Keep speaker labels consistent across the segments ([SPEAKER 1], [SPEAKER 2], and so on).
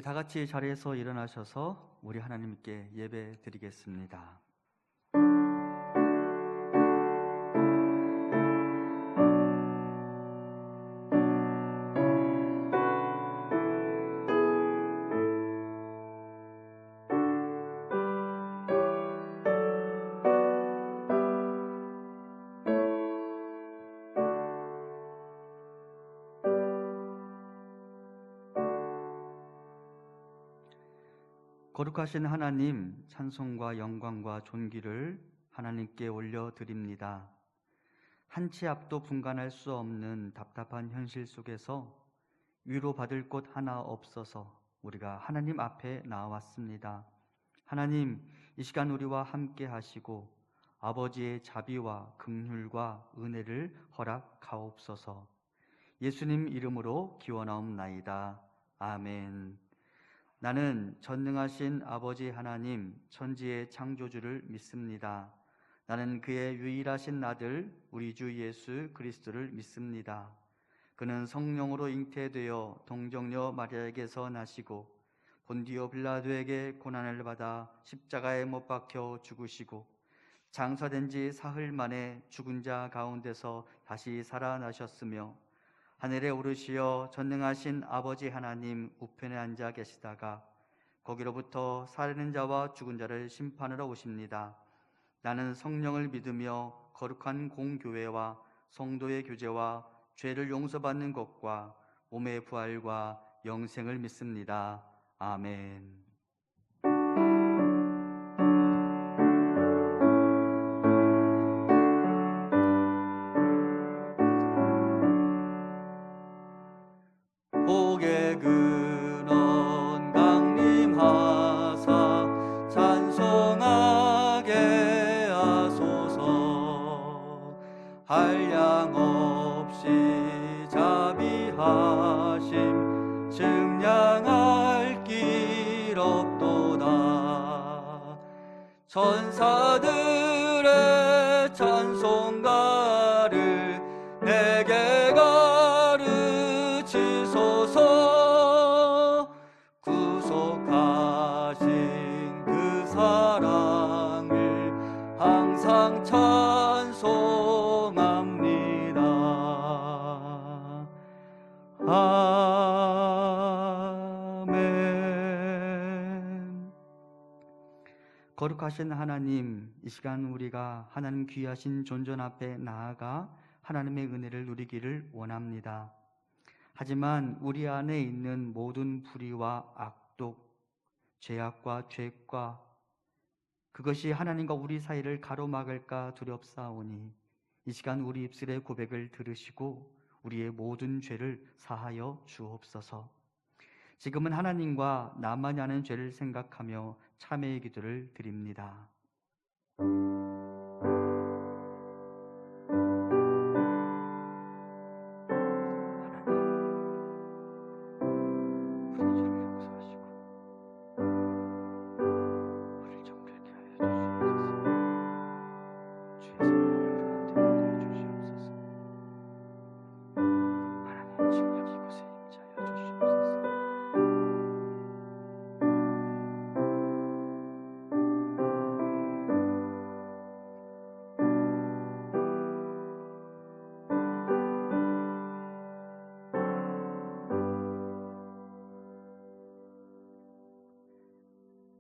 [SPEAKER 1] 다 같이 자리에서 일어나셔서 우리 하나님께 예배 드리겠습니다. 거룩하신 하나님, 찬송과 영광과 존귀를 하나님께 올려드립니다. 한 치 앞도 분간할 수 없는 답답한 현실 속에서 위로받을 곳 하나 없어서 우리가 하나님 앞에 나왔습니다. 하나님, 이 시간 우리와 함께 하시고 아버지의 자비와 긍휼과 은혜를 허락하옵소서. 예수님 이름으로 기원하옵나이다. 아멘. 나는 전능하신 아버지 하나님, 천지의 창조주를 믿습니다. 나는 그의 유일하신 아들 우리 주 예수 그리스도를 믿습니다. 그는 성령으로 잉태되어 동정녀 마리아에게서 나시고 본디오 빌라도에게 고난을 받아 십자가에 못 박혀 죽으시고 장사된 지 사흘 만에 죽은 자 가운데서 다시 살아나셨으며 하늘에 오르시어 전능하신 아버지 하나님 우편에 앉아 계시다가 거기로부터 살아있는 자와 죽은 자를 심판하러 오십니다. 나는 성령을 믿으며 거룩한 공교회와 성도의 교제와 죄를 용서받는 것과 몸의 부활과 영생을 믿습니다. 아멘. 복의 근원 강림하사 찬송하게 하소서. 한량없이 자비하심 증량할 길 없도다. 천사들의 찬송가를 내게 가르치소서. 구속하신 그 사랑을 항상 찬송합니다. 아멘. 거룩하신 하나님, 이 시간 우리가 하나님 귀하신 존전 앞에 나아가 하나님의 은혜를 누리기를 원합니다. 하지만 우리 안에 있는 모든 불의와 악독, 죄악과 죄과 그것이 하나님과 우리 사이를 가로막을까 두렵사오니 이 시간 우리 입술의 고백을 들으시고 우리의 모든 죄를 사하여 주옵소서. 지금은 하나님과 나만이 아는 죄를 생각하며 참회의 기도를 드립니다.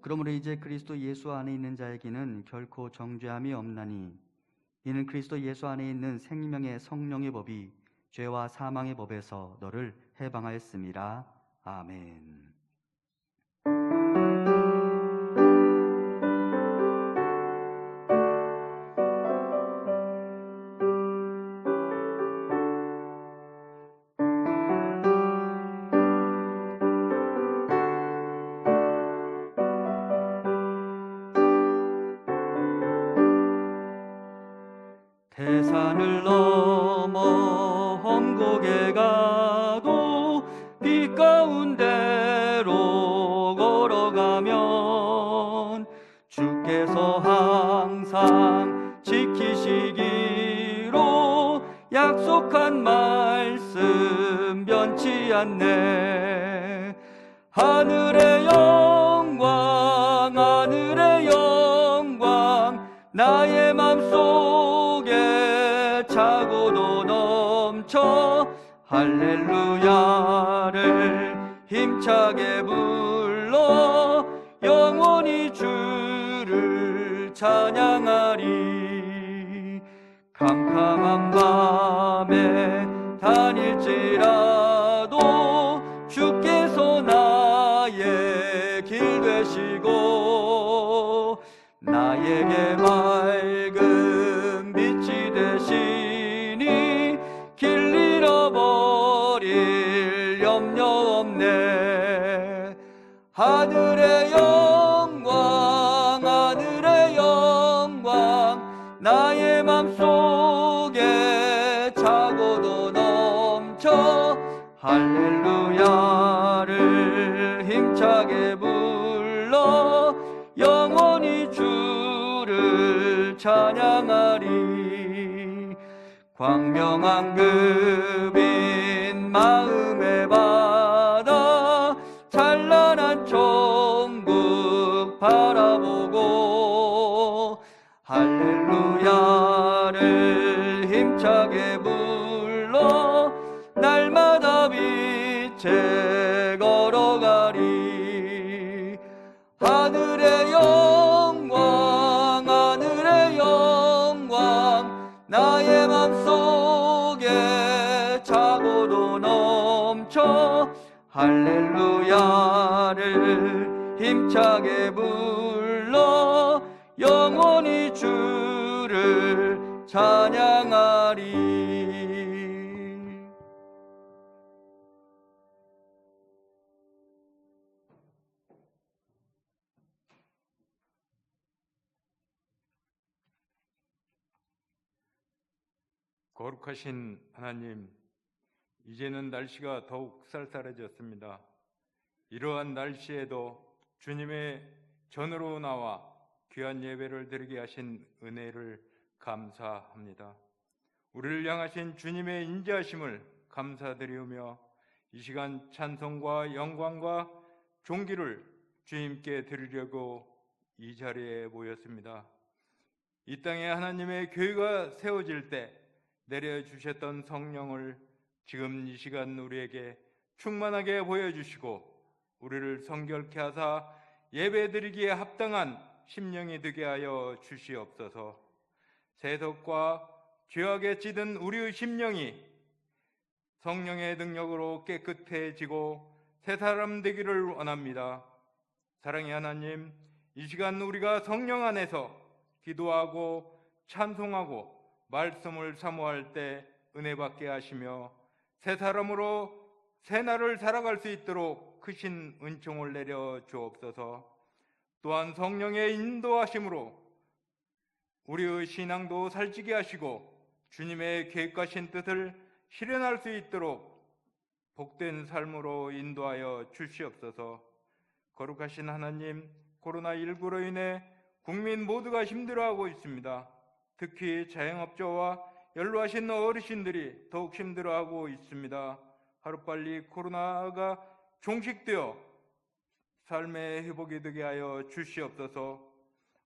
[SPEAKER 1] 그러므로 이제 그리스도 예수 안에 있는 자에게는 결코 정죄함이 없나니 이는 그리스도 예수 안에 있는 생명의 성령의 법이 죄와 사망의 법에서 너를 해방하였음이라. 아멘. 태산을 넘어 험곡에 가도 빛 가운데로 걸어가면 주께서 항상 지키시기로 약속한 말씀 변치 않네. 하늘의 영광, 하늘의 영광, 나의 맘속에 차고도 넘쳐 할렐루야를 힘차게 불러 영원히 주를 찬양하리. 캄캄한 밤에 다닐지라도 주께서 나의 길 되시고 나에게 맑은 빛이 되시니 길 잃어버릴 염려 없네. 하늘의 영광, 하늘의 영광, 나의 맘속에 차고도 넘쳐 할렐루야를 힘차게 불러 영원히 주를 찬양하리. 광명한 금인 마음의 바다, 찬란한 천국 바라보고 할렐루야를 힘차게 불러 날마다 빛에 걸어가리. 하늘의 영광, 하늘의 영광, 나의 맘속에 차고도 넘쳐 할렐루야를 힘차게 불러 영원히 주를 찬양하리.
[SPEAKER 2] 거룩하신 하나님, 이제는 날씨가 더욱 쌀쌀해졌습니다. 이러한 날씨에도 주님의 전으로 나와 귀한 예배를 드리게 하신 은혜를 감사합니다. 우리를 향하신 주님의 인자하심을 감사드리우며 이 시간 찬송과 영광과 존귀를 주님께 드리려고 이 자리에 모였습니다. 이 땅에 하나님의 교회가 세워질 때 내려주셨던 성령을 지금 이 시간 우리에게 충만하게 보여주시고 우리를 성결케 하사 예배드리기에 합당한 심령이 되게 하여 주시옵소서. 세속과 죄악에 찌든 우리의 심령이 성령의 능력으로 깨끗해지고 새 사람 되기를 원합니다. 사랑의 하나님, 이 시간 우리가 성령 안에서 기도하고 찬송하고 말씀을 사모할 때 은혜 받게 하시며 새 사람으로 새 날을 살아갈 수 있도록 크신 은총을 내려 주옵소서. 또한 성령의 인도하심으로 우리의 신앙도 살찌게 하시고 주님의 계획하신 뜻을 실현할 수 있도록 복된 삶으로 인도하여 주시옵소서. 거룩하신 하나님, 코로나19로 인해 국민 모두가 힘들어하고 있습니다. 특히 자영업자와 연로하신 어르신들이 더욱 힘들어하고 있습니다. 하루빨리 코로나가 종식되어 삶의 회복이 되게 하여 주시옵소서.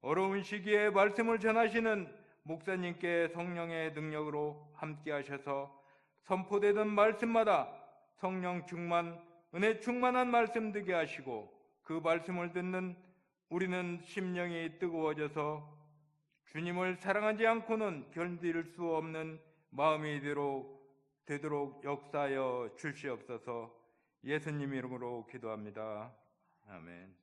[SPEAKER 2] 어려운 시기에 말씀을 전하시는 목사님께 성령의 능력으로 함께 하셔서 선포되던 말씀마다 성령 충만, 은혜 충만한 말씀 되게 하시고 그 말씀을 듣는 우리는 심령이 뜨거워져서 주님을 사랑하지 않고는 견딜 수 없는 마음이 되도록 역사하여 주시옵소서. 예수님 이름으로 기도합니다. 아멘.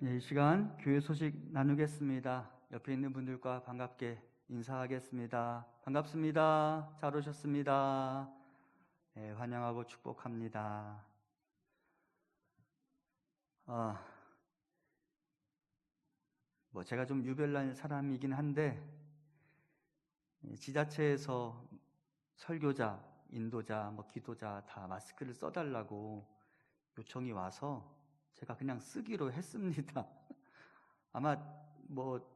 [SPEAKER 1] 이 시간 교회 소식 나누겠습니다. 옆에 있는 분들과 반갑게 인사하겠습니다. 반갑습니다. 잘 오셨습니다. 네, 환영하고 축복합니다. 아, 제가 좀 유별난 사람이긴 한데 지자체에서 설교자, 인도자, 기도자 다 마스크를 써달라고 요청이 와서 제가 그냥 쓰기로 했습니다. 아마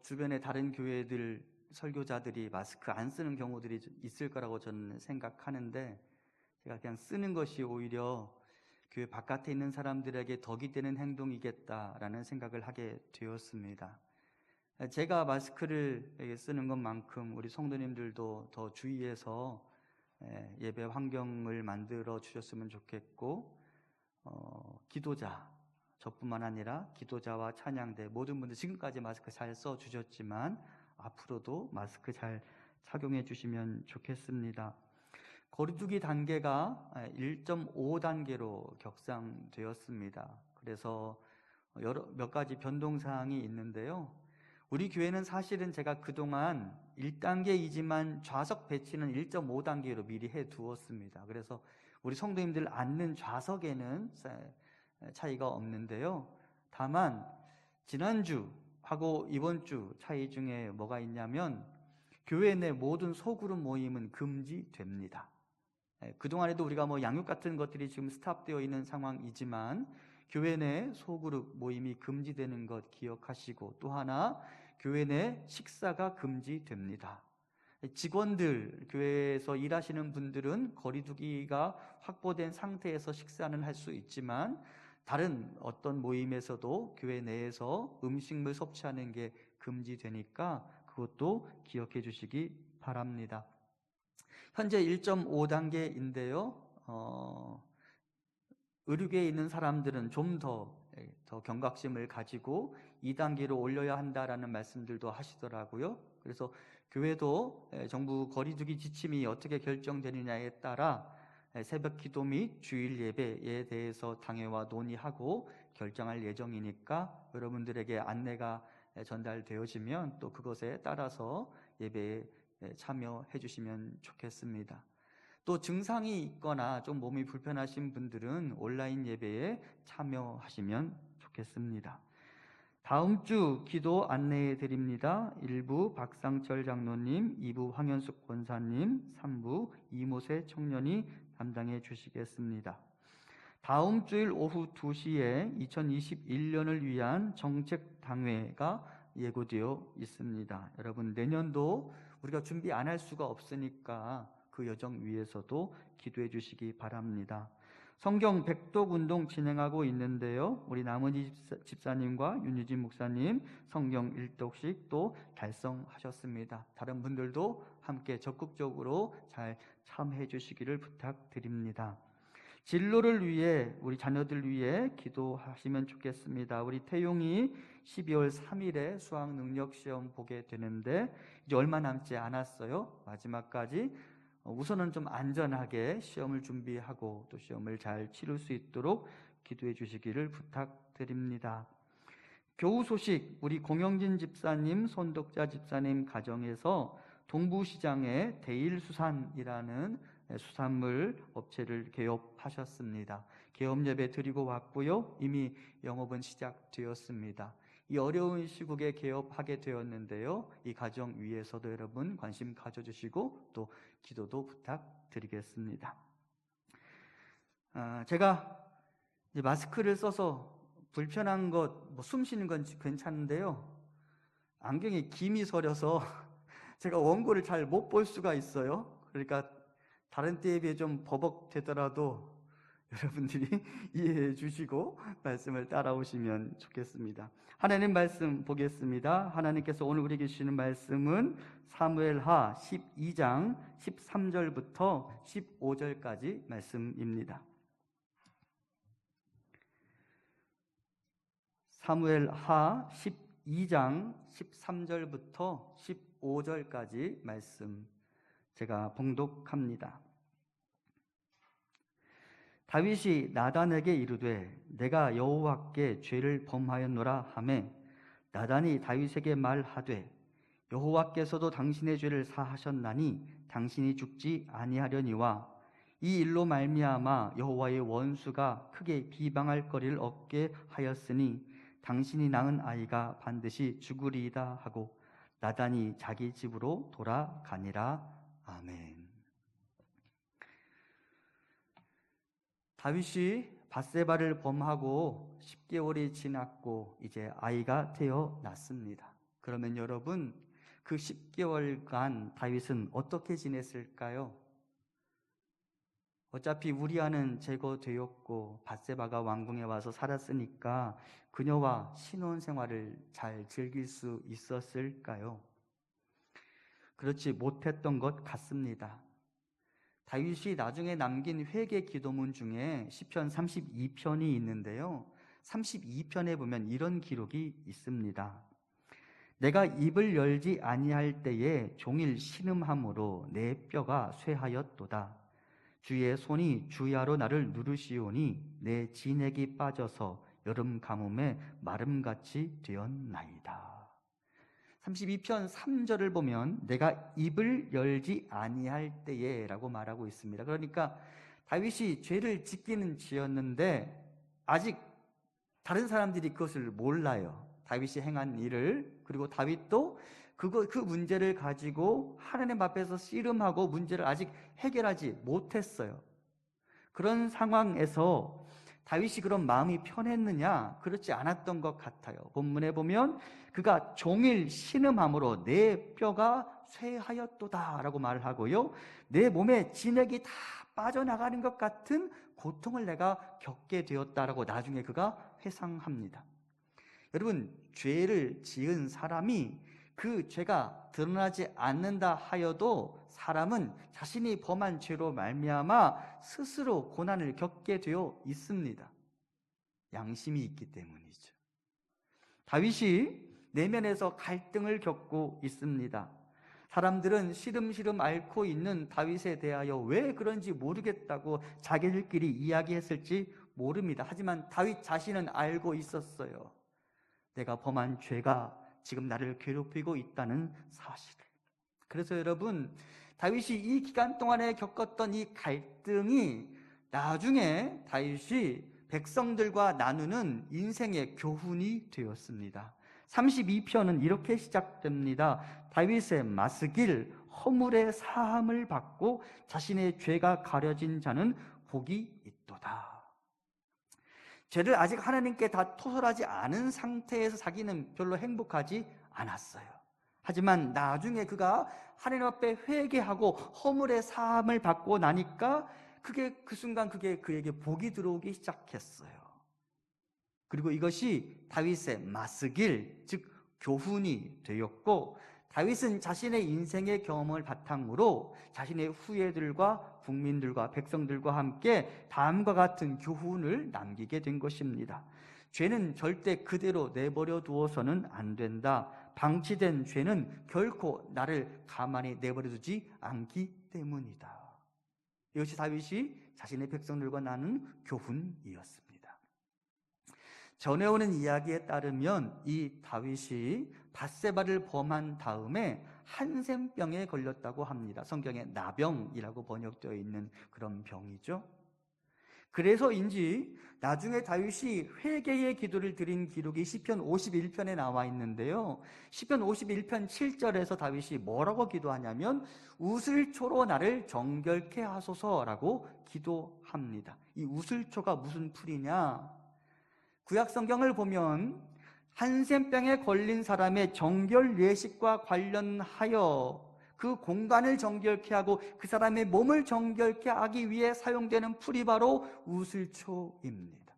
[SPEAKER 1] 주변에 다른 교회들 설교자들이 마스크 안 쓰는 경우들이 있을 거라고 저는 생각하는데 제가 그냥 쓰는 것이 오히려 교회 바깥에 있는 사람들에게 덕이 되는 행동이겠다라는 생각을 하게 되었습니다. 제가 마스크를 쓰는 것만큼 우리 성도님들도 더 주의해서 예배 환경을 만들어 주셨으면 좋겠고, 기도자, 저뿐만 아니라 기도자와 찬양대 모든 분들 지금까지 마스크 잘 써주셨지만 앞으로도 마스크 잘 착용해 주시면 좋겠습니다. 거리두기 단계가 1.5단계로 격상되었습니다. 그래서 몇 가지 변동사항이 있는데요. 우리 교회는 사실은 제가 그동안 1단계이지만 좌석 배치는 1.5단계로 미리 해두었습니다. 그래서 우리 성도님들 앉는 좌석에는 차이가 없는데요. 다만 지난주하고 이번 주 차이 중에 뭐가 있냐면 교회 내 모든 소그룹 모임은 금지됩니다. 그동안에도 우리가 양육 같은 것들이 지금 스탑되어 있는 상황이지만 교회 내 소그룹 모임이 금지되는 것 기억하시고, 또 하나 교회 내 식사가 금지됩니다. 직원들, 교회에서 일하시는 분들은 거리두기가 확보된 상태에서 식사는 할 수 있지만 다른 어떤 모임에서도 교회 내에서 음식물 섭취하는 게 금지되니까 그것도 기억해 주시기 바랍니다. 현재 1.5단계인데요. 의료계에 있는 사람들은 좀 더 경각심을 가지고 2단계로 올려야 한다라는 말씀들도 하시더라고요. 그래서 교회도 정부 거리두기 지침이 어떻게 결정되느냐에 따라 새벽 기도 및 주일 예배에 대해서 당회와 논의하고 결정할 예정이니까 여러분들에게 안내가 전달되어지면 또 그것에 따라서 예배에 참여해 주시면 좋겠습니다. 또 증상이 있거나 좀 몸이 불편하신 분들은 온라인 예배에 참여하시면 좋겠습니다. 다음 주 기도 안내해 드립니다. 1부 박상철 장로님, 2부 황현숙 권사님, 3부 이모세 청년이 담당해 주시겠습니다. 다음 주일 오후 2시에 2021년을 위한 정책당회가 예고되어 있습니다. 여러분, 내년도 우리가 준비 안 할 수가 없으니까 그 여정 위해서도 기도해 주시기 바랍니다. 성경 백독 운동 진행하고 있는데요. 우리 나머지 집사님과 윤유진 목사님 성경 1독씩 또 달성하셨습니다. 다른 분들도 함께 적극적으로 잘 참여해 주시기를 부탁드립니다. 진로를 위해, 우리 자녀들 위해 기도하시면 좋겠습니다. 우리 태용이 12월 3일에 수학 능력 시험 보게 되는데 이제 얼마 남지 않았어요. 마지막까지 우선은 좀 안전하게 시험을 준비하고 또 시험을 잘 치를 수 있도록 기도해 주시기를 부탁드립니다. 교우 소식, 우리 공영진 집사님, 손덕자 집사님 가정에서 동부시장에 대일수산이라는 수산물 업체를 개업하셨습니다. 개업 예배 드리고 왔고요. 이미 영업은 시작되었습니다. 이 어려운 시국에 개업하게 되었는데요. 이 가정 위해서도 여러분 관심 가져주시고 또 기도도 부탁드리겠습니다. 제가 이제 마스크를 써서 불편한 것, 숨 쉬는 건 괜찮은데요. 안경에 김이 서려서 제가 원고를 잘 못 볼 수가 있어요. 그러니까 다른 때에 비해 좀 버벅되더라도 여러분들이 이해해 주시고 말씀을 따라오시면 좋겠습니다. 하나님 말씀 보겠습니다. 하나님께서 오늘 우리에게 주시는 말씀은 사무엘하 12장 13절부터 15절까지 말씀입니다. 사무엘하 12장 13절부터 15절까지 말씀 제가 봉독합니다. 다윗이 나단에게 이르되 내가 여호와께 죄를 범하였노라 하매 나단이 다윗에게 말하되 여호와께서도 당신의 죄를 사하셨나니 당신이 죽지 아니하려니와 이 일로 말미암아 여호와의 원수가 크게 비방할 거리를 얻게 하였으니 당신이 낳은 아이가 반드시 죽으리이다 하고 나단이 자기 집으로 돌아가니라. 아멘. 다윗이 밧세바를 범하고 10개월이 지났고 이제 아이가 태어났습니다. 그러면 여러분, 그 10개월간 다윗은 어떻게 지냈을까요? 어차피 우리아는 제거되었고 밧세바가 왕궁에 와서 살았으니까 그녀와 신혼생활을 잘 즐길 수 있었을까요? 그렇지 못했던 것 같습니다. 다윗이 나중에 남긴 회개 기도문 중에 시편 32편이 있는데요, 32편에 보면 이런 기록이 있습니다. 내가 입을 열지 아니할 때에 종일 신음함으로 내 뼈가 쇠하였도다. 주의 손이 주야로 나를 누르시오니 내 진액이 빠져서 여름 가뭄에 마름같이 되었나이다. 32편 3절을 보면 내가 입을 열지 아니할 때에 라고 말하고 있습니다. 그러니까 다윗이 죄를 짓기는 지었는데 아직 다른 사람들이 그것을 몰라요. 다윗이 행한 일을. 그리고 다윗도 그 문제를 가지고 하나님 앞에서 씨름하고 문제를 아직 해결하지 못했어요. 그런 상황에서 다윗이 그런 마음이 편했느냐? 그렇지 않았던 것 같아요. 본문에 보면 그가 종일 신음함으로 내 뼈가 쇠하였도다 라고 말을 하고요, 내 몸에 진액이 다 빠져나가는 것 같은 고통을 내가 겪게 되었다라고 나중에 그가 회상합니다. 여러분, 죄를 지은 사람이 그 죄가 드러나지 않는다 하여도 사람은 자신이 범한 죄로 말미암아 스스로 고난을 겪게 되어 있습니다. 양심이 있기 때문이죠. 다윗이 내면에서 갈등을 겪고 있습니다. 사람들은 시름시름 앓고 있는 다윗에 대하여 왜 그런지 모르겠다고 자기들끼리 이야기했을지 모릅니다. 하지만 다윗 자신은 알고 있었어요. 내가 범한 죄가 지금 나를 괴롭히고 있다는 사실을. 그래서 여러분, 다윗이 이 기간 동안에 겪었던 이 갈등이 나중에 다윗이 백성들과 나누는 인생의 교훈이 되었습니다. 32편은 이렇게 시작됩니다. 다윗의 마스길, 허물의 사함을 받고 자신의 죄가 가려진 자는 복이 있도다. 죄를 아직 하나님께 다 토설하지 않은 상태에서 자기는 별로 행복하지 않았어요. 하지만 나중에 그가 하나님 앞에 회개하고 허물의 사함을 받고 나니까 그 순간 그에게 복이 들어오기 시작했어요. 그리고 이것이 다윗의 마스길, 즉 교훈이 되었고, 다윗은 자신의 인생의 경험을 바탕으로 자신의 후예들과 국민들과 백성들과 함께 다음과 같은 교훈을 남기게 된 것입니다. 죄는 절대 그대로 내버려 두어서는 안 된다. 방치된 죄는 결코 나를 가만히 내버려 두지 않기 때문이다. 이것이 다윗이 자신의 백성들과 나눈 교훈이었습니다. 전해오는 이야기에 따르면 이 다윗이 밧세바를 범한 다음에 한센병에 걸렸다고 합니다. 성경에 나병이라고 번역되어 있는 그런 병이죠. 그래서인지 나중에 다윗이 회개의 기도를 드린 기록이 시편 51편에 나와 있는데요, 시편 51편 7절에서 다윗이 뭐라고 기도하냐면 우슬초로 나를 정결케 하소서라고 기도합니다. 이 우슬초가 무슨 풀이냐? 구약 성경을 보면 한센병에 걸린 사람의 정결 예식과 관련하여 그 공간을 정결케 하고 그 사람의 몸을 정결케 하기 위해 사용되는 풀이 바로 우슬초입니다.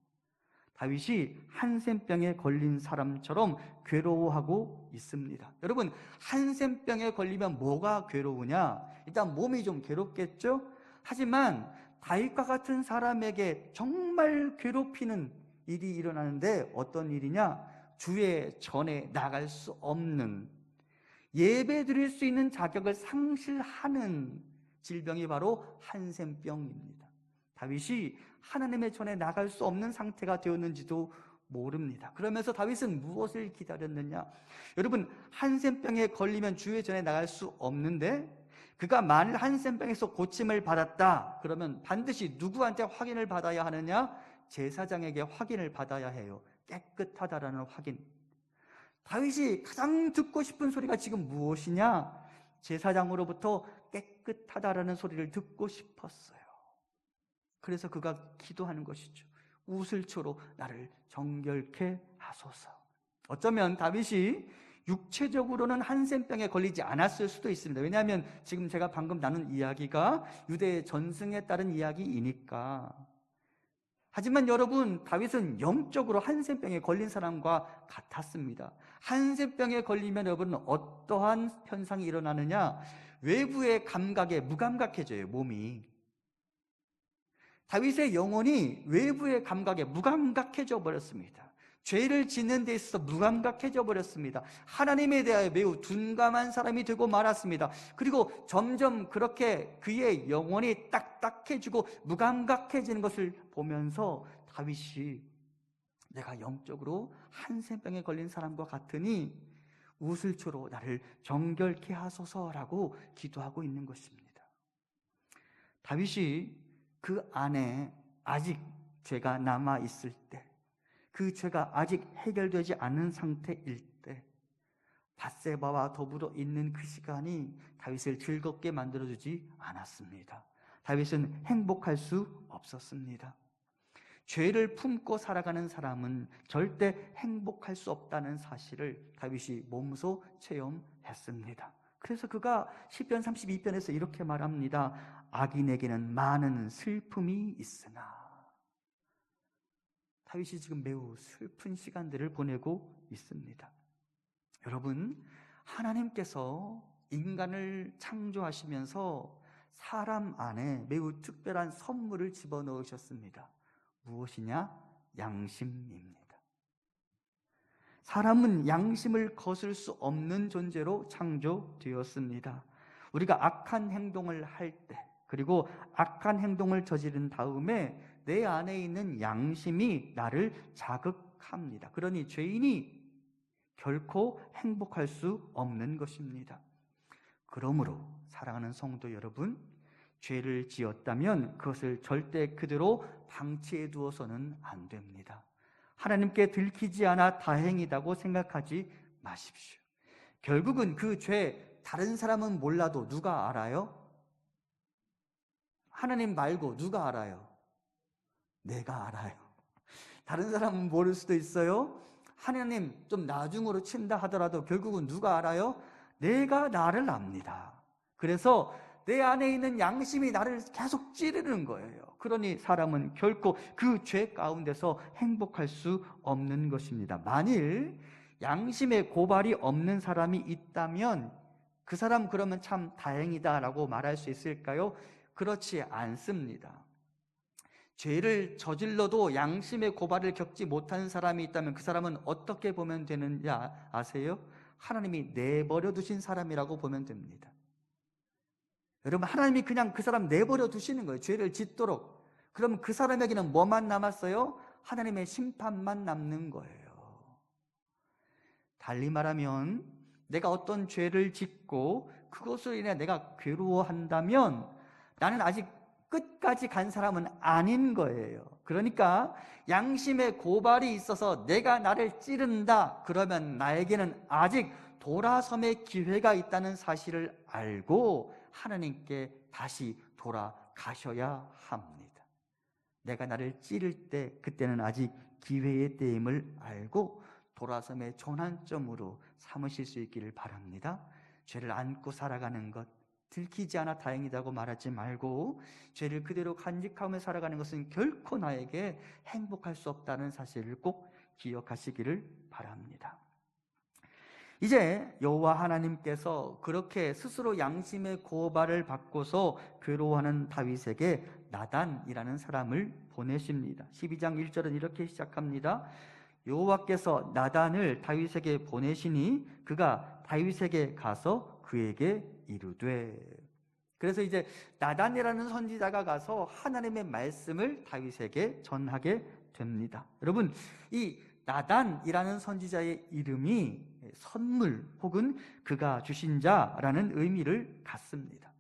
[SPEAKER 1] 다윗이 한센병에 걸린 사람처럼 괴로워하고 있습니다. 여러분, 한센병에 걸리면 뭐가 괴로우냐? 일단 몸이 좀 괴롭겠죠? 하지만 다윗과 같은 사람에게 정말 괴롭히는 일이 일어나는데 어떤 일이냐? 주의 전에 나갈 수 없는, 예배 드릴 수 있는 자격을 상실하는 질병이 바로 한센병입니다. 다윗이 하나님의 전에 나갈 수 없는 상태가 되었는지도 모릅니다. 그러면서 다윗은 무엇을 기다렸느냐? 여러분, 한센병에 걸리면 주의 전에 나갈 수 없는데 그가 만일 한센병에서 고침을 받았다 그러면 반드시 누구한테 확인을 받아야 하느냐? 제사장에게 확인을 받아야 해요. 깨끗하다라는 확인. 다윗이 가장 듣고 싶은 소리가 지금 무엇이냐? 제사장으로부터 깨끗하다라는 소리를 듣고 싶었어요. 그래서 그가 기도하는 것이죠. 우슬초로 나를 정결케 하소서. 어쩌면 다윗이 육체적으로는 한센병에 걸리지 않았을 수도 있습니다. 왜냐하면 지금 제가 방금 나눈 이야기가 유대의 전승에 따른 이야기이니까. 하지만 여러분, 다윗은 영적으로 한센병에 걸린 사람과 같았습니다. 한센병에 걸리면 여러분 어떠한 현상이 일어나느냐? 외부의 감각에 무감각해져요, 몸이. 다윗의 영혼이 외부의 감각에 무감각해져 버렸습니다. 죄를 짓는 데 있어서 무감각해져 버렸습니다. 하나님에 대하여 매우 둔감한 사람이 되고 말았습니다. 그리고 점점 그렇게 그의 영혼이 딱딱해지고 무감각해지는 것을 보면서 다윗이 내가 영적으로 한센병에 걸린 사람과 같으니 우슬초로 나를 정결케 하소서라고 기도하고 있는 것입니다. 다윗이 그 안에 아직 죄가 남아 있을 때, 그 죄가 아직 해결되지 않은 상태일 때 밧세바와 더불어 있는 그 시간이 다윗을 즐겁게 만들어주지 않았습니다. 다윗은 행복할 수 없었습니다. 죄를 품고 살아가는 사람은 절대 행복할 수 없다는 사실을 다윗이 몸소 체험했습니다. 그래서 그가 시편 32편에서 이렇게 말합니다. 악인에게는 많은 슬픔이 있으나. 다윗이 지금 매우 슬픈 시간들을 보내고 있습니다. 여러분, 하나님께서 인간을 창조하시면서 사람 안에 매우 특별한 선물을 집어넣으셨습니다. 무엇이냐? 양심입니다. 사람은 양심을 거슬 수 없는 존재로 창조되었습니다. 우리가 악한 행동을 할 때, 그리고 악한 행동을 저지른 다음에 내 안에 있는 양심이 나를 자극합니다. 그러니 죄인이 결코 행복할 수 없는 것입니다. 그러므로 사랑하는 성도 여러분, 죄를 지었다면 그것을 절대 그대로 방치해 두어서는 안 됩니다. 하나님께 들키지 않아 다행이다고 생각하지 마십시오. 결국은 그 죄 다른 사람은 몰라도 누가 알아요? 하나님 말고 누가 알아요? 내가 알아요. 다른 사람은 모를 수도 있어요. 하나님 좀 나중으로 친다 하더라도 결국은 누가 알아요? 내가 나를 압니다. 그래서 내 안에 있는 양심이 나를 계속 찌르는 거예요. 그러니 사람은 결코 그 죄 가운데서 행복할 수 없는 것입니다. 만일 양심의 고발이 없는 사람이 있다면 그 사람 그러면 참 다행이다라고 말할 수 있을까요? 그렇지 않습니다. 죄를 저질러도 양심의 고발을 겪지 못하는 사람이 있다면 그 사람은 어떻게 보면 되는지 아세요? 하나님이 내버려 두신 사람이라고 보면 됩니다. 여러분, 하나님이 그냥 그 사람 내버려 두시는 거예요. 죄를 짓도록. 그럼 그 사람에게는 뭐만 남았어요? 하나님의 심판만 남는 거예요. 달리 말하면 내가 어떤 죄를 짓고 그것으로 인해 내가 괴로워한다면 나는 아직 끝까지 간 사람은 아닌 거예요. 그러니까 양심의 고발이 있어서 내가 나를 찌른다 그러면 나에게는 아직 돌아섬의 기회가 있다는 사실을 알고 하나님께 다시 돌아가셔야 합니다. 내가 나를 찌를 때 그때는 아직 기회의 때임을 알고 돌아섬의 전환점으로 삼으실 수 있기를 바랍니다. 죄를 안고 살아가는 것, 들키지 않아 다행이라고 말하지 말고 죄를 그대로 간직하며 살아가는 것은 결코 나에게 행복할 수 없다는 사실을 꼭 기억하시기를 바랍니다. 이제 여호와 하나님께서 그렇게 스스로 양심의 고발을 받고서 괴로워하는 다윗에게 나단이라는 사람을 보내십니다. 12장 1절은 이렇게 시작합니다. 여호와께서 나단을 다윗에게 보내시니 그가 다윗에게 가서 그에게 이르되. 그래서 이제 나단이라는 선지자가 가서 하나님의 말씀을 다윗에게 전하게 됩니다. 여러분, 이 나단이라는 선지자의 이름이 선물 혹은 그가 주신 자라는 의미를 갖습니다.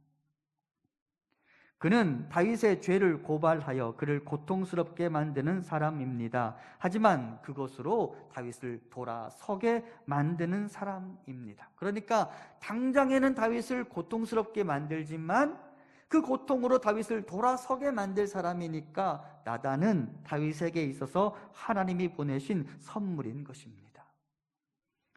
[SPEAKER 1] 그는 다윗의 죄를 고발하여 그를 고통스럽게 만드는 사람입니다. 하지만 그것으로 다윗을 돌아서게 만드는 사람입니다. 그러니까 당장에는 다윗을 고통스럽게 만들지만 그 고통으로 다윗을 돌아서게 만들 사람이니까 나단은 다윗에게 있어서 하나님이 보내신 선물인 것입니다.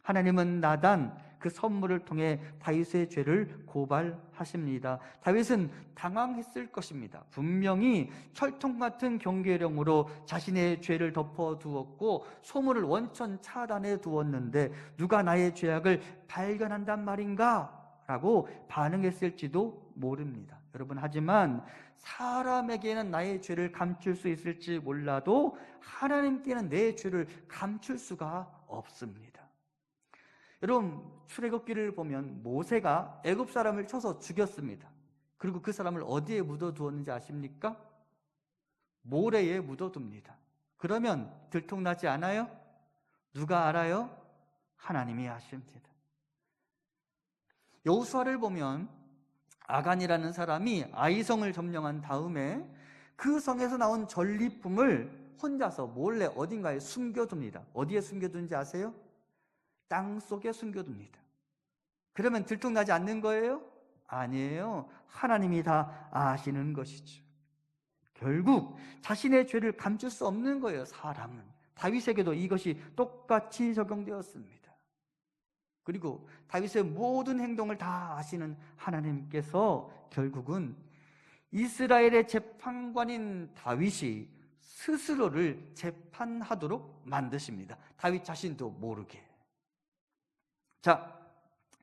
[SPEAKER 1] 하나님은 나단 그 선물을 통해 다윗의 죄를 고발하십니다. 다윗은 당황했을 것입니다. 분명히 철통 같은 경계령으로 자신의 죄를 덮어두었고 소문을 원천 차단해 두었는데 누가 나의 죄악을 발견한단 말인가? 라고 반응했을지도 모릅니다. 여러분, 하지만 사람에게는 나의 죄를 감출 수 있을지 몰라도 하나님께는 내 죄를 감출 수가 없습니다. 여러분, 출애굽기를 보면 모세가 애굽 사람을 쳐서 죽였습니다. 그리고 그 사람을 어디에 묻어두었는지 아십니까? 모래에 묻어둡니다. 그러면 들통나지 않아요? 누가 알아요? 하나님이 아십니다. 여호수아를 보면 아간이라는 사람이 아이성을 점령한 다음에 그 성에서 나온 전리품을 혼자서 몰래 어딘가에 숨겨둡니다. 어디에 숨겨둔지 아세요? 땅 속에 숨겨둡니다. 그러면 들통나지 않는 거예요? 아니에요. 하나님이 다 아시는 것이죠. 결국 자신의 죄를 감출 수 없는 거예요, 사람은. 다윗에게도 이것이 똑같이 적용되었습니다. 그리고 다윗의 모든 행동을 다 아시는 하나님께서 결국은 이스라엘의 재판관인 다윗이 스스로를 재판하도록 만드십니다. 다윗 자신도 모르게. 자,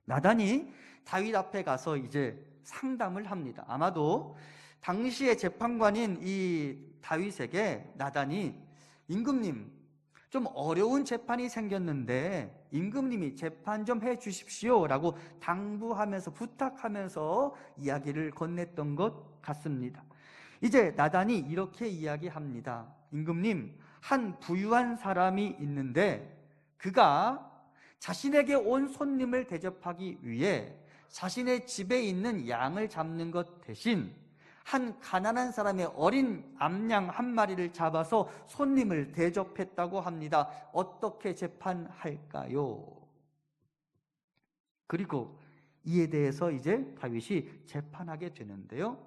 [SPEAKER 1] 나단이 다윗 앞에 가서 이제 상담을 합니다. 아마도 당시의 재판관인 이 다윗에게 나단이 임금님, 좀 어려운 재판이 생겼는데 임금님이 재판 좀 해주십시오 라고 당부하면서 부탁하면서 이야기를 건넸던 것 같습니다. 이제 나단이 이렇게 이야기합니다. 임금님, 한 부유한 사람이 있는데 그가 자신에게 온 손님을 대접하기 위해 자신의 집에 있는 양을 잡는 것 대신 한 가난한 사람의 어린 암양 한 마리를 잡아서 손님을 대접했다고 합니다. 어떻게 재판할까요? 그리고 이에 대해서 이제 다윗이 재판하게 되는데요.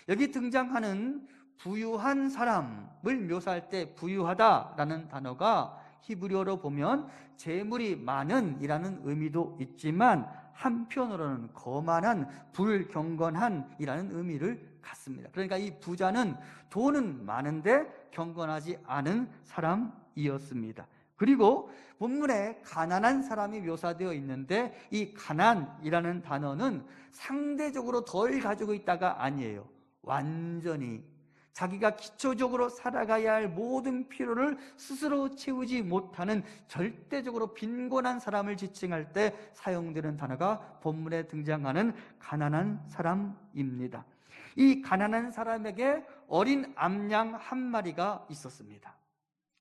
[SPEAKER 1] 여기 등장하는 부유한 사람을 묘사할 때 부유하다라는 단어가 히브리어로 보면 재물이 많은 이라는 의미도 있지만 한편으로는 거만한, 불경건한 이라는 의미를 갖습니다. 그러니까 이 부자는 돈은 많은데 경건하지 않은 사람이었습니다. 그리고 본문에 가난한 사람이 묘사되어 있는데 이 가난이라는 단어는 상대적으로 덜 가지고 있다가 아니에요. 완전히 자기가 기초적으로 살아가야 할 모든 필요를 스스로 채우지 못하는 절대적으로 빈곤한 사람을 지칭할 때 사용되는 단어가 본문에 등장하는 가난한 사람입니다. 이 가난한 사람에게 어린 암양 한 마리가 있었습니다.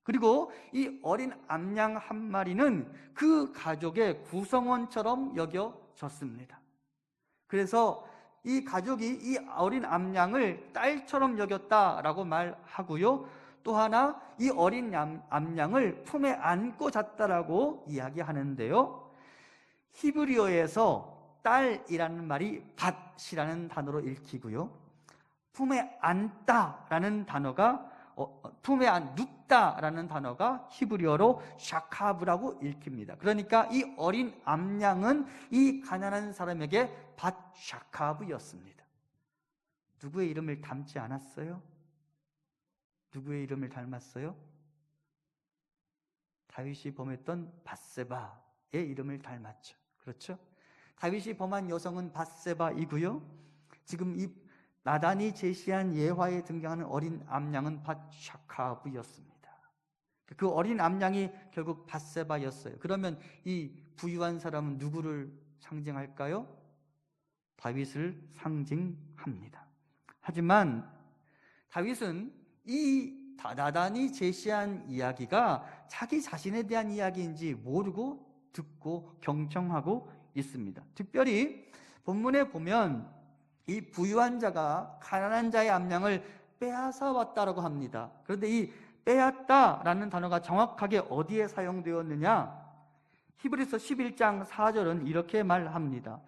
[SPEAKER 1] 그리고 이 어린 암양 한 마리는 그 가족의 구성원처럼 여겨졌습니다. 그래서 이 가족이 이 어린 암양을 딸처럼 여겼다라고 말하고요. 또 하나 이 어린 암양을 품에 안고 잤다라고 이야기하는데요. 히브리어에서 딸이라는 말이 밭이라는 단어로 읽히고요. 품에 안다라는 단어가 눕다라는 단어가 히브리어로 샤카브라고 읽힙니다. 그러니까 이 어린 암양은 이 가난한 사람에게 밭 샤카브였습니다. 누구의 이름을 닮지 않았어요? 누구의 이름을 닮았어요? 다윗이 범했던 밧세바의 이름을 닮았죠. 그렇죠? 다윗이 범한 여성은 밧세바이고요. 지금 이 나단이 제시한 예화에 등장하는 어린 암양은 밧샤카브였습니다. 그 어린 암양이 결국 밧세바였어요. 그러면 이 부유한 사람은 누구를 상징할까요? 다윗을 상징합니다. 하지만 다윗은 이 나단이 제시한 이야기가 자기 자신에 대한 이야기인지 모르고 듣고 경청하고 있습니다. 특별히 본문에 보면 이 부유한 자가 가난한 자의 암양을 빼앗아 왔다라고 합니다. 그런데 이 빼앗다라는 단어가 정확하게 어디에 사용되었느냐? 히브리서 11장 4절은 이렇게 말합니다.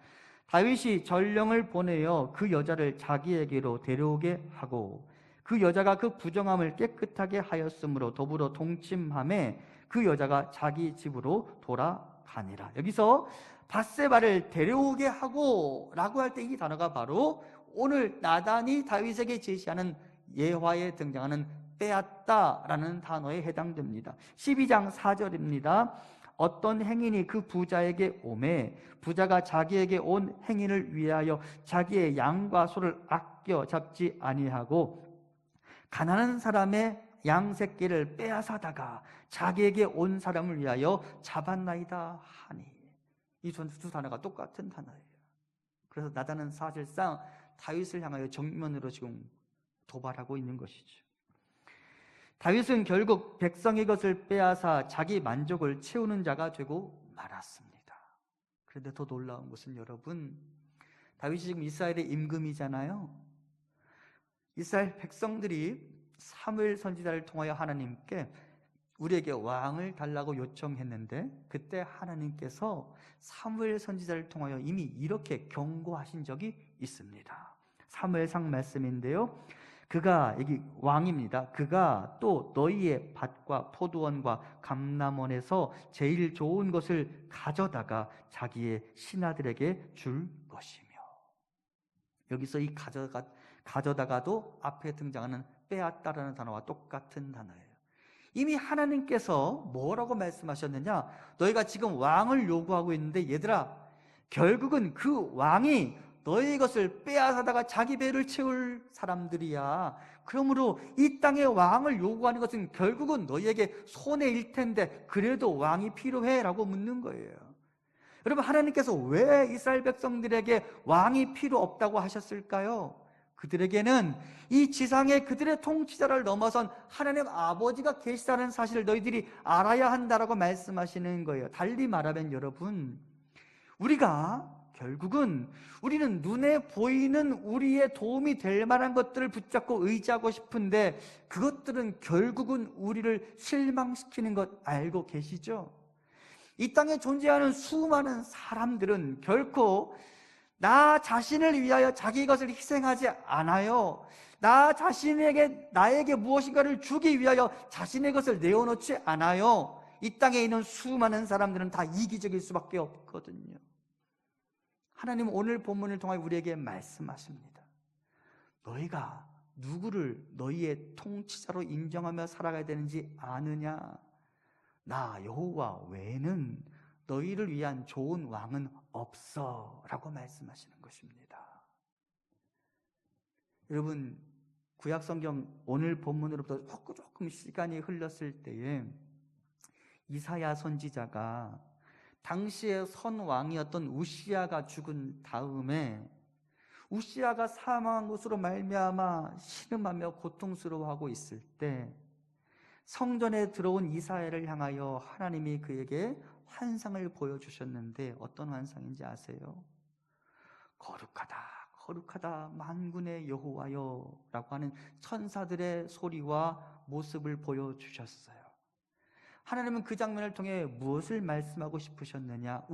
[SPEAKER 1] 다윗이 전령을 보내어 그 여자를 자기에게로 데려오게 하고 그 여자가 그 부정함을 깨끗하게 하였으므로 더불어 동침함에 그 여자가 자기 집으로 돌아가니라. 여기서 밧세바를 데려오게 하고 라고 할 때 이 단어가 바로 오늘 나단이 다윗에게 제시하는 예화에 등장하는 빼앗다라는 단어에 해당됩니다. 12장 4절입니다. 어떤 행인이 그 부자에게 오매 부자가 자기에게 온 행인을 위하여 자기의 양과 소를 아껴 잡지 아니하고 가난한 사람의 양 새끼를 빼앗아다가 자기에게 온 사람을 위하여 잡았나이다 하니, 이 두 단어가 똑같은 단어예요. 그래서 나단은 사실상 다윗을 향하여 정면으로 지금 도발하고 있는 것이죠. 다윗은 결국 백성의 것을 빼앗아 자기 만족을 채우는 자가 되고 말았습니다. 그런데 더 놀라운 것은 여러분, 다윗이 지금 이스라엘의 임금이잖아요. 이스라엘 백성들이 사무엘 선지자를 통하여 하나님께 우리에게 왕을 달라고 요청했는데 그때 하나님께서 사무엘 선지자를 통하여 이미 이렇게 경고하신 적이 있습니다. 사무엘상 말씀인데요, 그가, 여기 왕입니다. 그가 또 너희의 밭과 포도원과 감람원에서 제일 좋은 것을 가져다가 자기의 신하들에게 줄 것이며, 여기서 이 가져다가도 앞에 등장하는 빼앗다라는 단어와 똑같은 단어예요. 이미 하나님께서 뭐라고 말씀하셨느냐? 너희가 지금 왕을 요구하고 있는데 얘들아, 결국은 그 왕이 너희 것을 빼앗아다가 자기 배를 채울 사람들이야. 그러므로 이 땅의 왕을 요구하는 것은 결국은 너희에게 손해일 텐데 그래도 왕이 필요해? 라고 묻는 거예요. 여러분, 하나님께서 왜 이스라엘 백성들에게 왕이 필요 없다고 하셨을까요? 그들에게는 이 지상에 그들의 통치자를 넘어선 하나님 아버지가 계시다는 사실을 너희들이 알아야 한다라고 말씀하시는 거예요. 달리 말하면 여러분, 결국은 우리는 눈에 보이는 우리의 도움이 될 만한 것들을 붙잡고 의지하고 싶은데 그것들은 결국은 우리를 실망시키는 것 알고 계시죠? 이 땅에 존재하는 수많은 사람들은 결코 나 자신을 위하여 자기 것을 희생하지 않아요. 나에게 무엇인가를 주기 위하여 자신의 것을 내어놓지 않아요. 이 땅에 있는 수많은 사람들은 다 이기적일 수밖에 없거든요. 하나님은 오늘 본문을 통해 우리에게 말씀하십니다. 너희가 누구를 너희의 통치자로 인정하며 살아가야 되는지 아느냐? 나 여호와 외에는 너희를 위한 좋은 왕은 없어 라고 말씀하시는 것입니다. 여러분, 구약성경 오늘 본문으로부터 조금 시간이 흘렀을 때에 이사야 선지자가 당시의 선왕이었던 우시야가 죽은 다음에 우시야가 사망한 것으로 말미암아 신음하며 고통스러워하고 있을 때 성전에 들어온 이사야를 향하여 하나님이 그에게 환상을 보여주셨는데 어떤 환상인지 아세요? 거룩하다, 거룩하다 만군의 여호와여 라고 하는 천사들의 소리와 모습을 보여주셨어요. 하나님은 그 장면을 통해 무엇을 말씀하고 싶으셨느냐?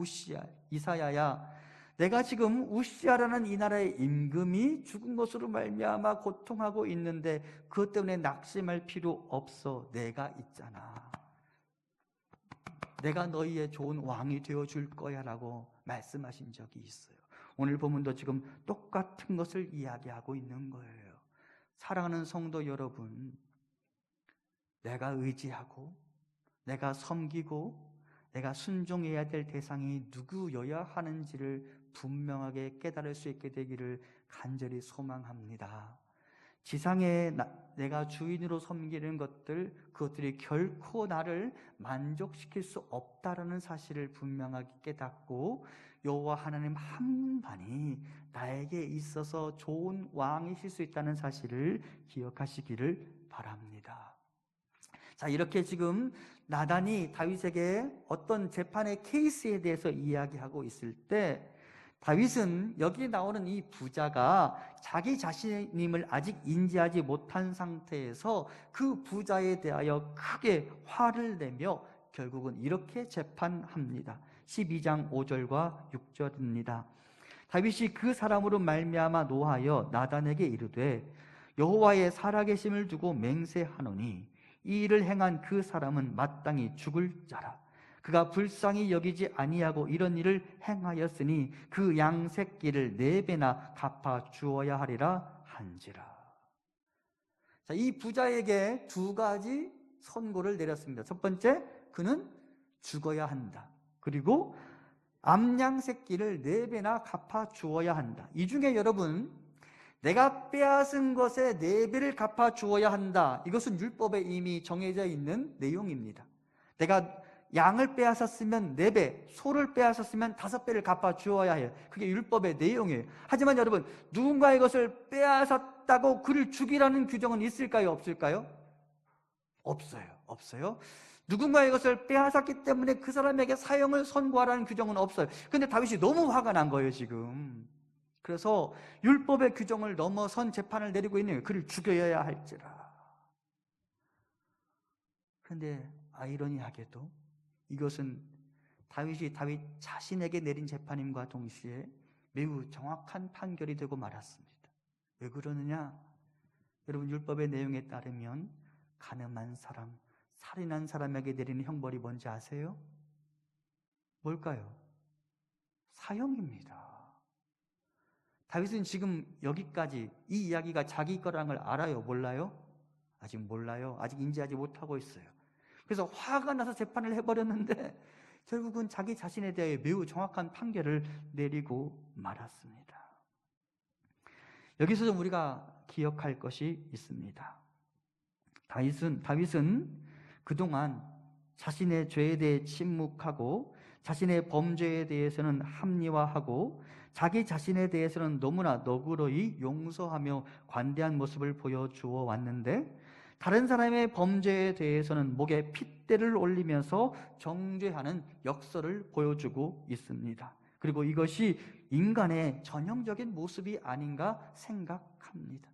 [SPEAKER 1] 이사야야, 내가 지금 우시야라는 이 나라의 임금이 죽은 것으로 말미암아 고통하고 있는데 그것 때문에 낙심할 필요 없어. 내가 있잖아. 내가 너희의 좋은 왕이 되어줄 거야 라고 말씀하신 적이 있어요. 오늘 본문도 지금 똑같은 것을 이야기하고 있는 거예요. 사랑하는 성도 여러분, 내가 의지하고 내가 섬기고 내가 순종해야 될 대상이 누구여야 하는지를 분명하게 깨달을 수 있게 되기를 간절히 소망합니다. 지상에 내가 주인으로 섬기는 그것들이 결코 나를 만족시킬 수 없다라는 사실을 분명하게 깨닫고 여호와 하나님 한 분만이 나에게 있어서 좋은 왕이실 수 있다는 사실을 기억하시기를 바랍니다. 자, 이렇게 지금 나단이 다윗에게 어떤 재판의 케이스에 대해서 이야기하고 있을 때 다윗은 여기 나오는 이 부자가 자기 자신임을 아직 인지하지 못한 상태에서 그 부자에 대하여 크게 화를 내며 결국은 이렇게 재판합니다. 12장 5절과 6절입니다. 다윗이 그 사람으로 말미암아 노하여 나단에게 이르되 여호와의 살아계심을 두고 맹세하노니 이 일을 행한 그 사람은 마땅히 죽을 자라. 그가 불쌍히 여기지 아니하고 이런 일을 행하였으니 그 양 새끼를 4배나 갚아 주어야 하리라 한지라. 자, 이 부자에게 2가지 선고를 내렸습니다. 첫 번째, 그는 죽어야 한다. 그리고 암양 새끼를 4배나 갚아 주어야 한다. 이 중에 여러분, 내가 빼앗은 것에 4배를 갚아 주어야 한다. 이것은 율법에 이미 정해져 있는 내용입니다. 내가 양을 빼앗았으면 4배, 소를 빼앗았으면 5배를 갚아 주어야 해요. 그게 율법의 내용이에요. 하지만 여러분, 누군가의 것을 빼앗았다고 그를 죽이라는 규정은 있을까요? 없을까요? 없어요. 누군가의 것을 빼앗았기 때문에 그 사람에게 사형을 선고하라는 규정은 없어요. 근데 다윗이 너무 화가 난 거예요, 지금. 그래서 율법의 규정을 넘어선 재판을 내리고 있는 거예요. 그를 죽여야 할지라. 그런데 아이러니하게도 이것은 다윗 자신에게 내린 재판임과 동시에 매우 정확한 판결이 되고 말았습니다. 왜 그러느냐? 여러분, 율법의 내용에 따르면 간음한 사람, 살인한 사람에게 내리는 형벌이 뭔지 아세요? 뭘까요? 사형입니다. 다윗은 지금 여기까지 이 이야기가 자기 거라는 걸 알아요? 몰라요? 아직 몰라요. 아직 인지하지 못하고 있어요. 그래서 화가 나서 재판을 해버렸는데 결국은 자기 자신에 대해 매우 정확한 판결을 내리고 말았습니다. 여기서 우리가 기억할 것이 있습니다. 다윗은 그동안 자신의 죄에 대해 침묵하고 자신의 범죄에 대해서는 합리화하고 자기 자신에 대해서는 너무나 너그러이 용서하며 관대한 모습을 보여주어 왔는데 다른 사람의 범죄에 대해서는 목에 핏대를 올리면서 정죄하는 역설을 보여주고 있습니다. 그리고 이것이 인간의 전형적인 모습이 아닌가 생각합니다.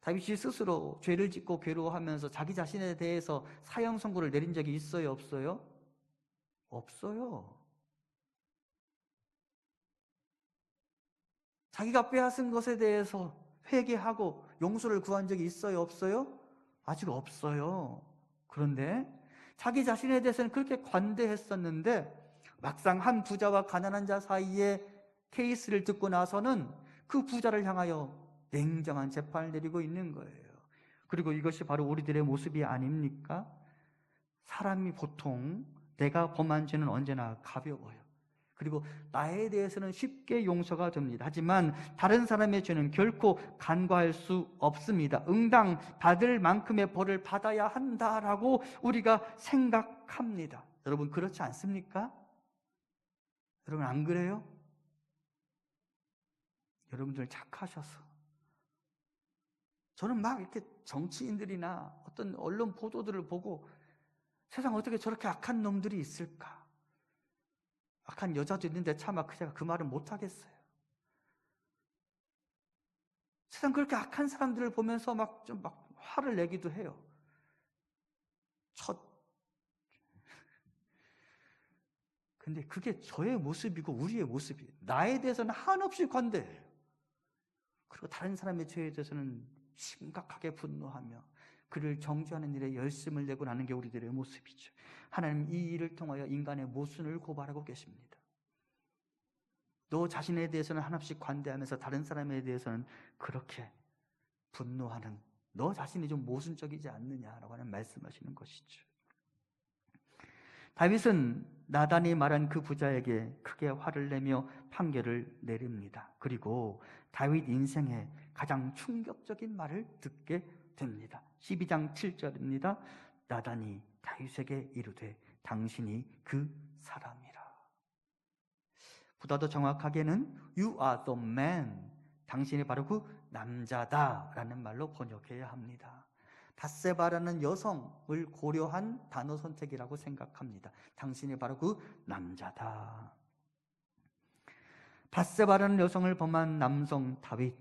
[SPEAKER 1] 다윗이 스스로 죄를 짓고 괴로워하면서 자기 자신에 대해서 사형 선고를 내린 적이 있어요, 없어요? 없어요. 자기가 빼앗은 것에 대해서 회개하고 용서를 구한 적이 있어요, 없어요? 아직 없어요. 그런데 자기 자신에 대해서는 그렇게 관대했었는데 막상 한 부자와 가난한 자 사이에 케이스를 듣고 나서는 그 부자를 향하여 냉정한 재판을 내리고 있는 거예요. 그리고 이것이 바로 우리들의 모습이 아닙니까? 사람이 보통 내가 범한 죄는 언제나 가벼워요. 그리고 나에 대해서는 쉽게 용서가 됩니다. 하지만 다른 사람의 죄는 결코 간과할 수 없습니다. 응당 받을 만큼의 벌을 받아야 한다라고 우리가 생각합니다. 여러분, 그렇지 않습니까? 여러분, 안 그래요? 여러분들 착하셔서. 저는 막 이렇게 정치인들이나 어떤 언론 보도들을 보고 세상 어떻게 저렇게 악한 놈들이 있을까? 악한 여자도 있는데 차마 제가 그 말은 못하겠어요. 세상 그렇게 악한 사람들을 보면서 막 화를 내기도 해요. 근데 그게 저의 모습이고 우리의 모습이에요. 나에 대해서는 한없이 관대해요. 그리고 다른 사람의 죄에 대해서는 심각하게 분노하며 그를 정죄하는 일에 열심을 내고 나는 게 우리들의 모습이죠. 하나님 이 일을 통하여 인간의 모순을 고발하고 계십니다. 너 자신에 대해서는 한없이 관대하면서 다른 사람에 대해서는 그렇게 분노하는 너 자신이 좀 모순적이지 않느냐라고 하는 말씀하시는 것이죠. 다윗은 나단이 말한 그 부자에게 크게 화를 내며 판결을 내립니다. 그리고 다윗 인생의 가장 충격적인 말을 듣게 됩니다. 12장 7절입니다. 나단이 다윗에게 이르되 당신이 그 사람이라. 보다 더 정확하게는 You are the man. 당신이 바로 그 남자다라는 말로 번역해야 합니다. 밧세바라는 여성을 고려한 단어 선택이라고 생각합니다. 당신이 바로 그 남자다. 밧세바라는 여성을 범한 남성 다윗,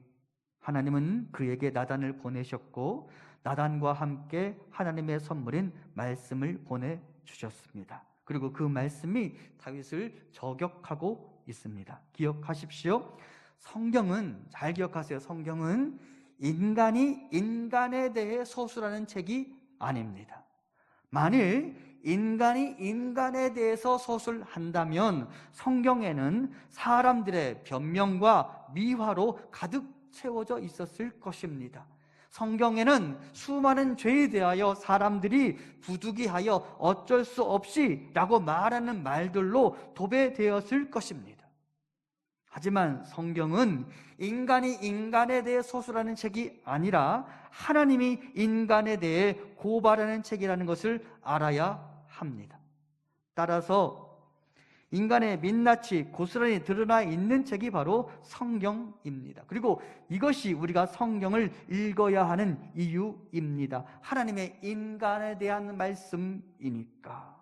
[SPEAKER 1] 하나님은 그에게 나단을 보내셨고 나단과 함께 하나님의 선물인 말씀을 보내주셨습니다. 그리고 그 말씀이 다윗을 저격하고 있습니다. 기억하십시오. 성경은, 잘 기억하세요. 성경은 인간이 인간에 대해 서술하는 책이 아닙니다. 만일 인간이 인간에 대해서 서술한다면 성경에는 사람들의 변명과 미화로 가득 채워져 있었을 것입니다. 성경에는 수많은 죄에 대하여 사람들이 부득이하여 어쩔 수 없이 라고 말하는 말들로 도배되었을 것입니다. 하지만 성경은 인간이 인간에 대해 서술하는 책이 아니라 하나님이 인간에 대해 고발하는 책이라는 것을 알아야 합니다. 따라서 인간의 민낯이 고스란히 드러나 있는 책이 바로 성경입니다. 그리고 이것이 우리가 성경을 읽어야 하는 이유입니다. 하나님의 인간에 대한 말씀이니까.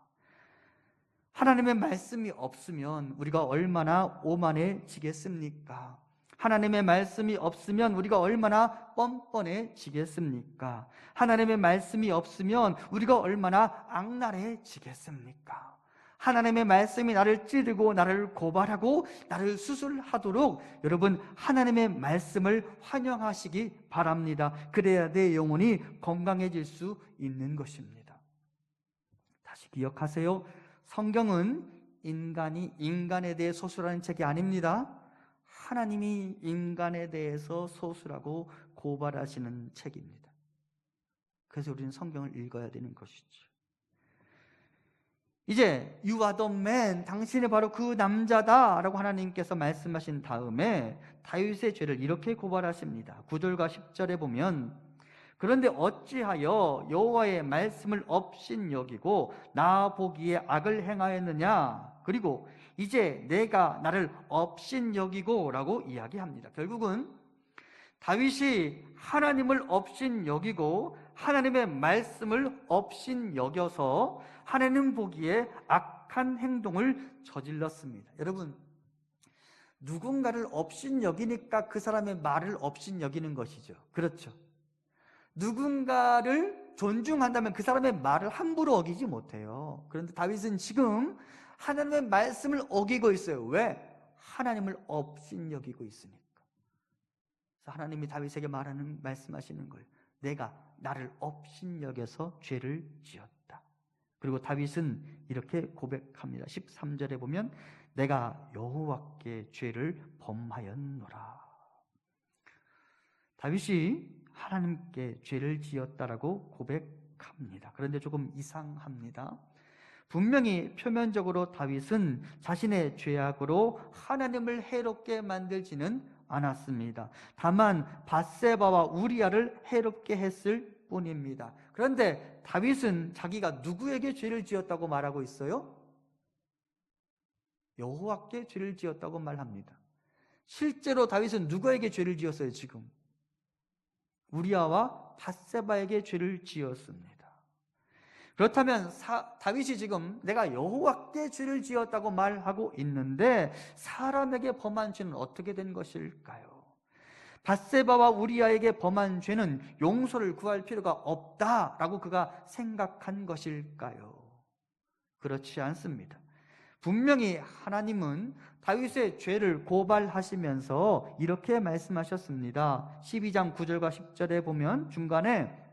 [SPEAKER 1] 하나님의 말씀이 없으면 우리가 얼마나 오만해지겠습니까? 하나님의 말씀이 없으면 우리가 얼마나 뻔뻔해지겠습니까? 하나님의 말씀이 없으면 우리가 얼마나 악랄해지겠습니까? 하나님의 말씀이 나를 찌르고 나를 고발하고 나를 수술하도록 여러분 하나님의 말씀을 환영하시기 바랍니다. 그래야 내 영혼이 건강해질 수 있는 것입니다. 다시 기억하세요. 성경은 인간이 인간에 대해 서술하는 책이 아닙니다. 하나님이 인간에 대해서 서술하고 고발하시는 책입니다. 그래서 우리는 성경을 읽어야 되는 것이죠. 이제 You are the man, 당신이 바로 그 남자다 라고 하나님께서 말씀하신 다음에 다윗의 죄를 이렇게 고발하십니다. 9절과 10절에 보면 그런데 어찌하여 여호와의 말씀을 업신여기고 나 보기에 악을 행하였느냐. 그리고 이제 내가 나를 업신여기고 라고 이야기합니다. 결국은 다윗이 하나님을 업신여기고 하나님의 말씀을 업신여겨서 하나님 보기에 악한 행동을 저질렀습니다. 여러분, 누군가를 업신여기니까 그 사람의 말을 업신여기는 것이죠. 그렇죠. 누군가를 존중한다면 그 사람의 말을 함부로 어기지 못해요. 그런데 다윗은 지금 하나님의 말씀을 어기고 있어요. 왜? 하나님을 업신여기고 있으니까. 그래서 하나님이 다윗에게 말씀하시는 거예요. 내가 나를 업신여겨서 죄를 지었다. 그리고 다윗은 이렇게 고백합니다. 13절에 보면 내가 여호와께 죄를 범하였노라. 다윗이 하나님께 죄를 지었다라고 고백합니다. 그런데 조금 이상합니다. 분명히 표면적으로 다윗은 자신의 죄악으로 하나님을 해롭게 만들지는 않았습니다. 다만 밧세바와 우리아를 해롭게 했을 뿐입니다. 그런데 다윗은 자기가 누구에게 죄를 지었다고 말하고 있어요? 여호와께 죄를 지었다고 말합니다. 실제로 다윗은 누구에게 죄를 지었어요? 지금 우리아와 밧세바에게 죄를 지었습니다. 그렇다면 다윗이 지금 내가 여호와께 죄를 지었다고 말하고 있는데 사람에게 범한 죄는 어떻게 된 것일까요? 밧세바와 우리아에게 범한 죄는 용서를 구할 필요가 없다라고 그가 생각한 것일까요? 그렇지 않습니다. 분명히 하나님은 다윗의 죄를 고발하시면서 이렇게 말씀하셨습니다. 12장 9절과 10절에 보면 중간에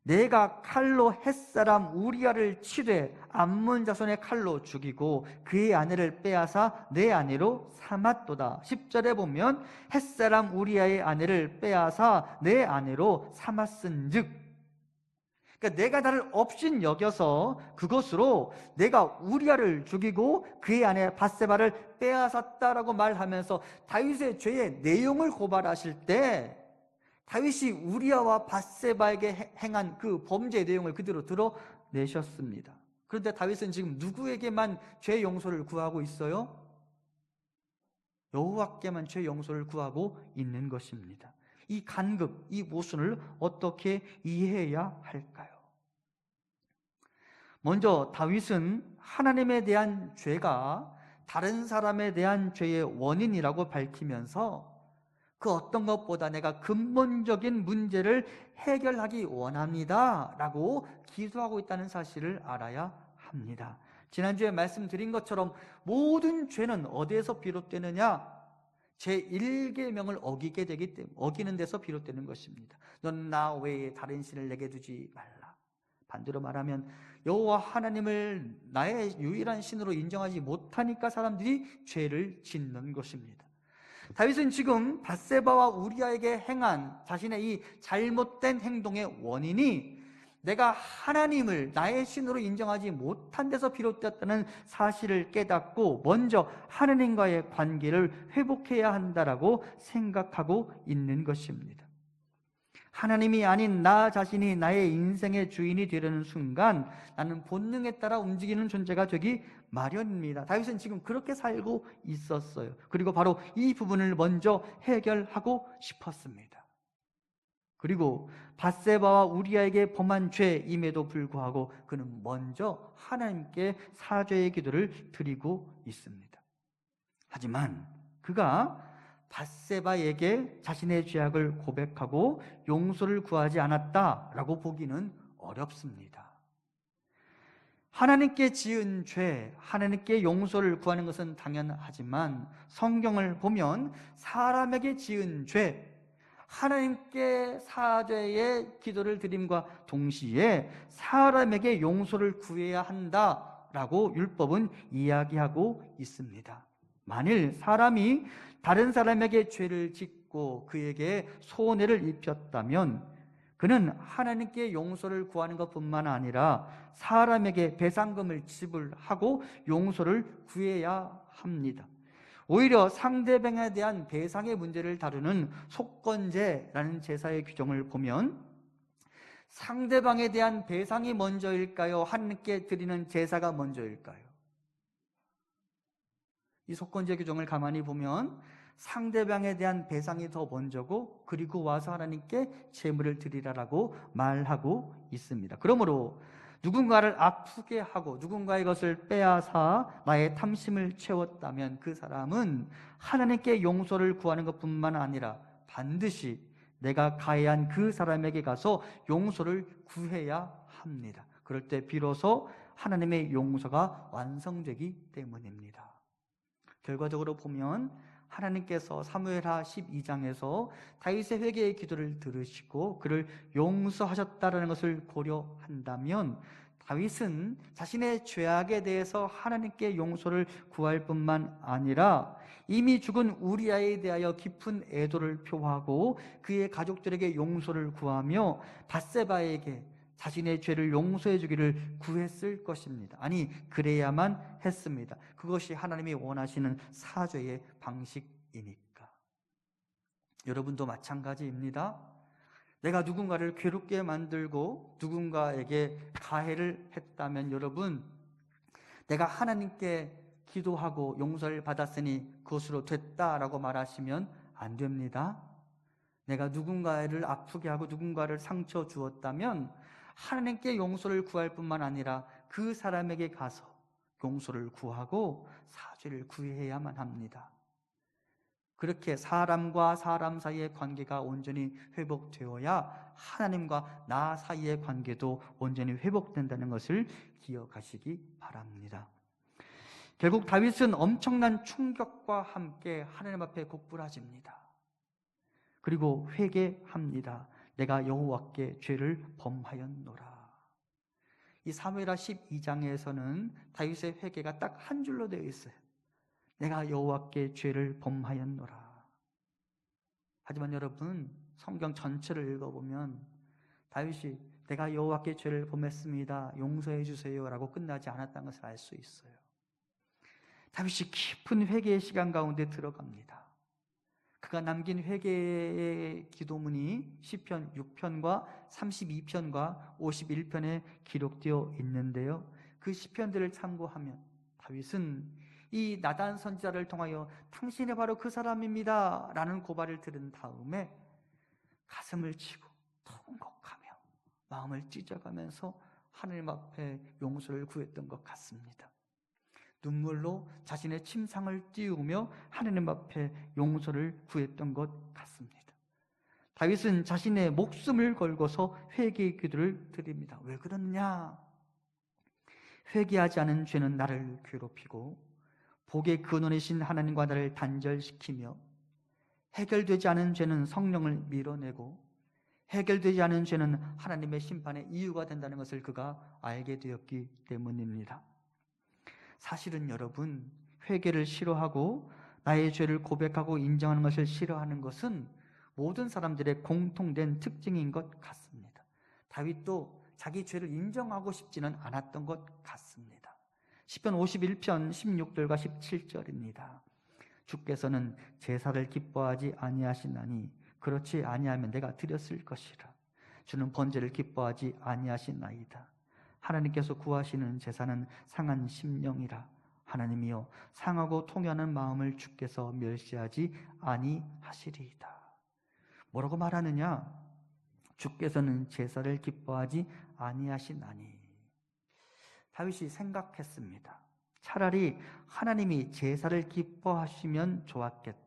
[SPEAKER 1] 내가 칼로 햇사람 우리아를 치되 암몬 자손의 칼로 죽이고 그의 아내를 빼앗아 내 아내로 삼았도다. 10절에 보면 햇사람 우리아의 아내를 빼앗아 내 아내로 삼았은즉, 그러니까 내가 나를 업신여겨서 그것으로 내가 우리아를 죽이고 그의 아내 밧세바를 빼앗았다라고 말하면서 다윗의 죄의 내용을 고발하실 때 다윗이 우리아와 밧세바에게 행한 그 범죄의 내용을 그대로 드러내셨습니다. 그런데 다윗은 지금 누구에게만 죄 용서를 구하고 있어요? 여호와께만 죄 용서를 구하고 있는 것입니다. 이 간극, 이 모순을 어떻게 이해해야 할까요? 먼저 다윗은 하나님에 대한 죄가 다른 사람에 대한 죄의 원인이라고 밝히면서 그 어떤 것보다 내가 근본적인 문제를 해결하기 원합니다 라고 기도하고 있다는 사실을 알아야 합니다. 지난주에 말씀드린 것처럼 모든 죄는 어디에서 비롯되느냐? 제1계명을 어기게 되기 때문에, 어기는 데서 비롯되는 것입니다. 넌 나 외에 다른 신을 내게 두지 말라. 반대로 말하면 여호와 하나님을 나의 유일한 신으로 인정하지 못하니까 사람들이 죄를 짓는 것입니다. 다윗은 지금 밧세바와 우리아에게 행한 자신의 이 잘못된 행동의 원인이 내가 하나님을 나의 신으로 인정하지 못한 데서 비롯되었다는 사실을 깨닫고 먼저 하나님과의 관계를 회복해야 한다라고 생각하고 있는 것입니다. 하나님이 아닌 나 자신이 나의 인생의 주인이 되려는 순간 나는 본능에 따라 움직이는 존재가 되기 마련입니다. 다윗은 지금 그렇게 살고 있었어요. 그리고 바로 이 부분을 먼저 해결하고 싶었습니다. 그리고 밧세바와 우리아에게 범한 죄임에도 불구하고 그는 먼저 하나님께 사죄의 기도를 드리고 있습니다. 하지만 그가 밧세바에게 자신의 죄악을 고백하고 용서를 구하지 않았다라고 보기는 어렵습니다. 하나님께 지은 죄, 하나님께 용서를 구하는 것은 당연하지만 성경을 보면 사람에게 지은 죄, 하나님께 사죄의 기도를 드림과 동시에 사람에게 용서를 구해야 한다라고 율법은 이야기하고 있습니다. 만일 사람이 다른 사람에게 죄를 짓고 그에게 손해를 입혔다면 그는 하나님께 용서를 구하는 것뿐만 아니라 사람에게 배상금을 지불하고 용서를 구해야 합니다. 오히려 상대방에 대한 배상의 문제를 다루는 속건제라는 제사의 규정을 보면 상대방에 대한 배상이 먼저일까요? 하나님께 드리는 제사가 먼저일까요? 이 속건제 규정을 가만히 보면 상대방에 대한 배상이 더 먼저고 그리고 와서 하나님께 제물을 드리라라고 말하고 있습니다. 그러므로 누군가를 아프게 하고 누군가의 것을 빼앗아 나의 탐심을 채웠다면 그 사람은 하나님께 용서를 구하는 것뿐만 아니라 반드시 내가 가해한 그 사람에게 가서 용서를 구해야 합니다. 그럴 때 비로소 하나님의 용서가 완성되기 때문입니다. 결과적으로 보면 하나님께서 사무엘하 12장에서 다윗의 회개의 기도를 들으시고 그를 용서하셨다는 것을 고려한다면 다윗은 자신의 죄악에 대해서 하나님께 용서를 구할 뿐만 아니라 이미 죽은 우리아에 대하여 깊은 애도를 표하고 그의 가족들에게 용서를 구하며 밧세바에게 자신의 죄를 용서해 주기를 구했을 것입니다. 아니, 그래야만 했습니다. 그것이 하나님이 원하시는 사죄의 방식이니까. 여러분도 마찬가지입니다. 내가 누군가를 괴롭게 만들고 누군가에게 가해를 했다면 여러분, 내가 하나님께 기도하고 용서를 받았으니 그것으로 됐다라고 말하시면 안 됩니다. 내가 누군가를 아프게 하고 누군가를 상처 주었다면 하나님께 용서를 구할 뿐만 아니라 그 사람에게 가서 용서를 구하고 사죄를 구해야만 합니다. 그렇게 사람과 사람 사이의 관계가 온전히 회복되어야 하나님과 나 사이의 관계도 온전히 회복된다는 것을 기억하시기 바랍니다. 결국 다윗은 엄청난 충격과 함께 하나님 앞에 곡부라집니다. 그리고 회개합니다. 내가 여호와께 죄를 범하였노라. 이 사무엘하 12장에서는 다윗의 회개가 딱 한 줄로 되어 있어요. 내가 여호와께 죄를 범하였노라. 하지만 여러분, 성경 전체를 읽어보면 다윗이 내가 여호와께 죄를 범했습니다, 용서해 주세요 라고 끝나지 않았다는 것을 알 수 있어요. 다윗이 깊은 회개의 시간 가운데 들어갑니다. 그가 남긴 회개의 기도문이 시편 6편과 32편과 51편에 기록되어 있는데요, 그 시편들을 참고하면 다윗은 이 나단 선지자를 통하여 당신이 바로 그 사람입니다 라는 고발을 들은 다음에 가슴을 치고 통곡하며 마음을 찢어가면서 하나님 앞에 용서를 구했던 것 같습니다. 눈물로 자신의 침상을 띄우며 하나님 앞에 용서를 구했던 것 같습니다. 다윗은 자신의 목숨을 걸고서 회개의 기도를 드립니다. 왜 그러느냐? 회개하지 않은 죄는 나를 괴롭히고 복의 근원이신 하나님과 나를 단절시키며 해결되지 않은 죄는 성령을 밀어내고 해결되지 않은 죄는 하나님의 심판의 이유가 된다는 것을 그가 알게 되었기 때문입니다. 사실은 여러분, 회개를 싫어하고 나의 죄를 고백하고 인정하는 것을 싫어하는 것은 모든 사람들의 공통된 특징인 것 같습니다. 다윗도 자기 죄를 인정하고 싶지는 않았던 것 같습니다. 시편 51편 16절과 17절입니다. 주께서는 제사를 기뻐하지 아니하시나니 그렇지 아니하면 내가 드렸을 것이라. 주는 번제를 기뻐하지 아니하시나이다. 하나님께서 구하시는 제사는 상한 심령이라. 하나님이여 상하고 통회하는 마음을 주께서 멸시하지 아니하시리이다. 뭐라고 말하느냐? 주께서는 제사를 기뻐하지 아니하시나니. 다윗이 생각했습니다. 차라리 하나님이 제사를 기뻐하시면 좋았겠다.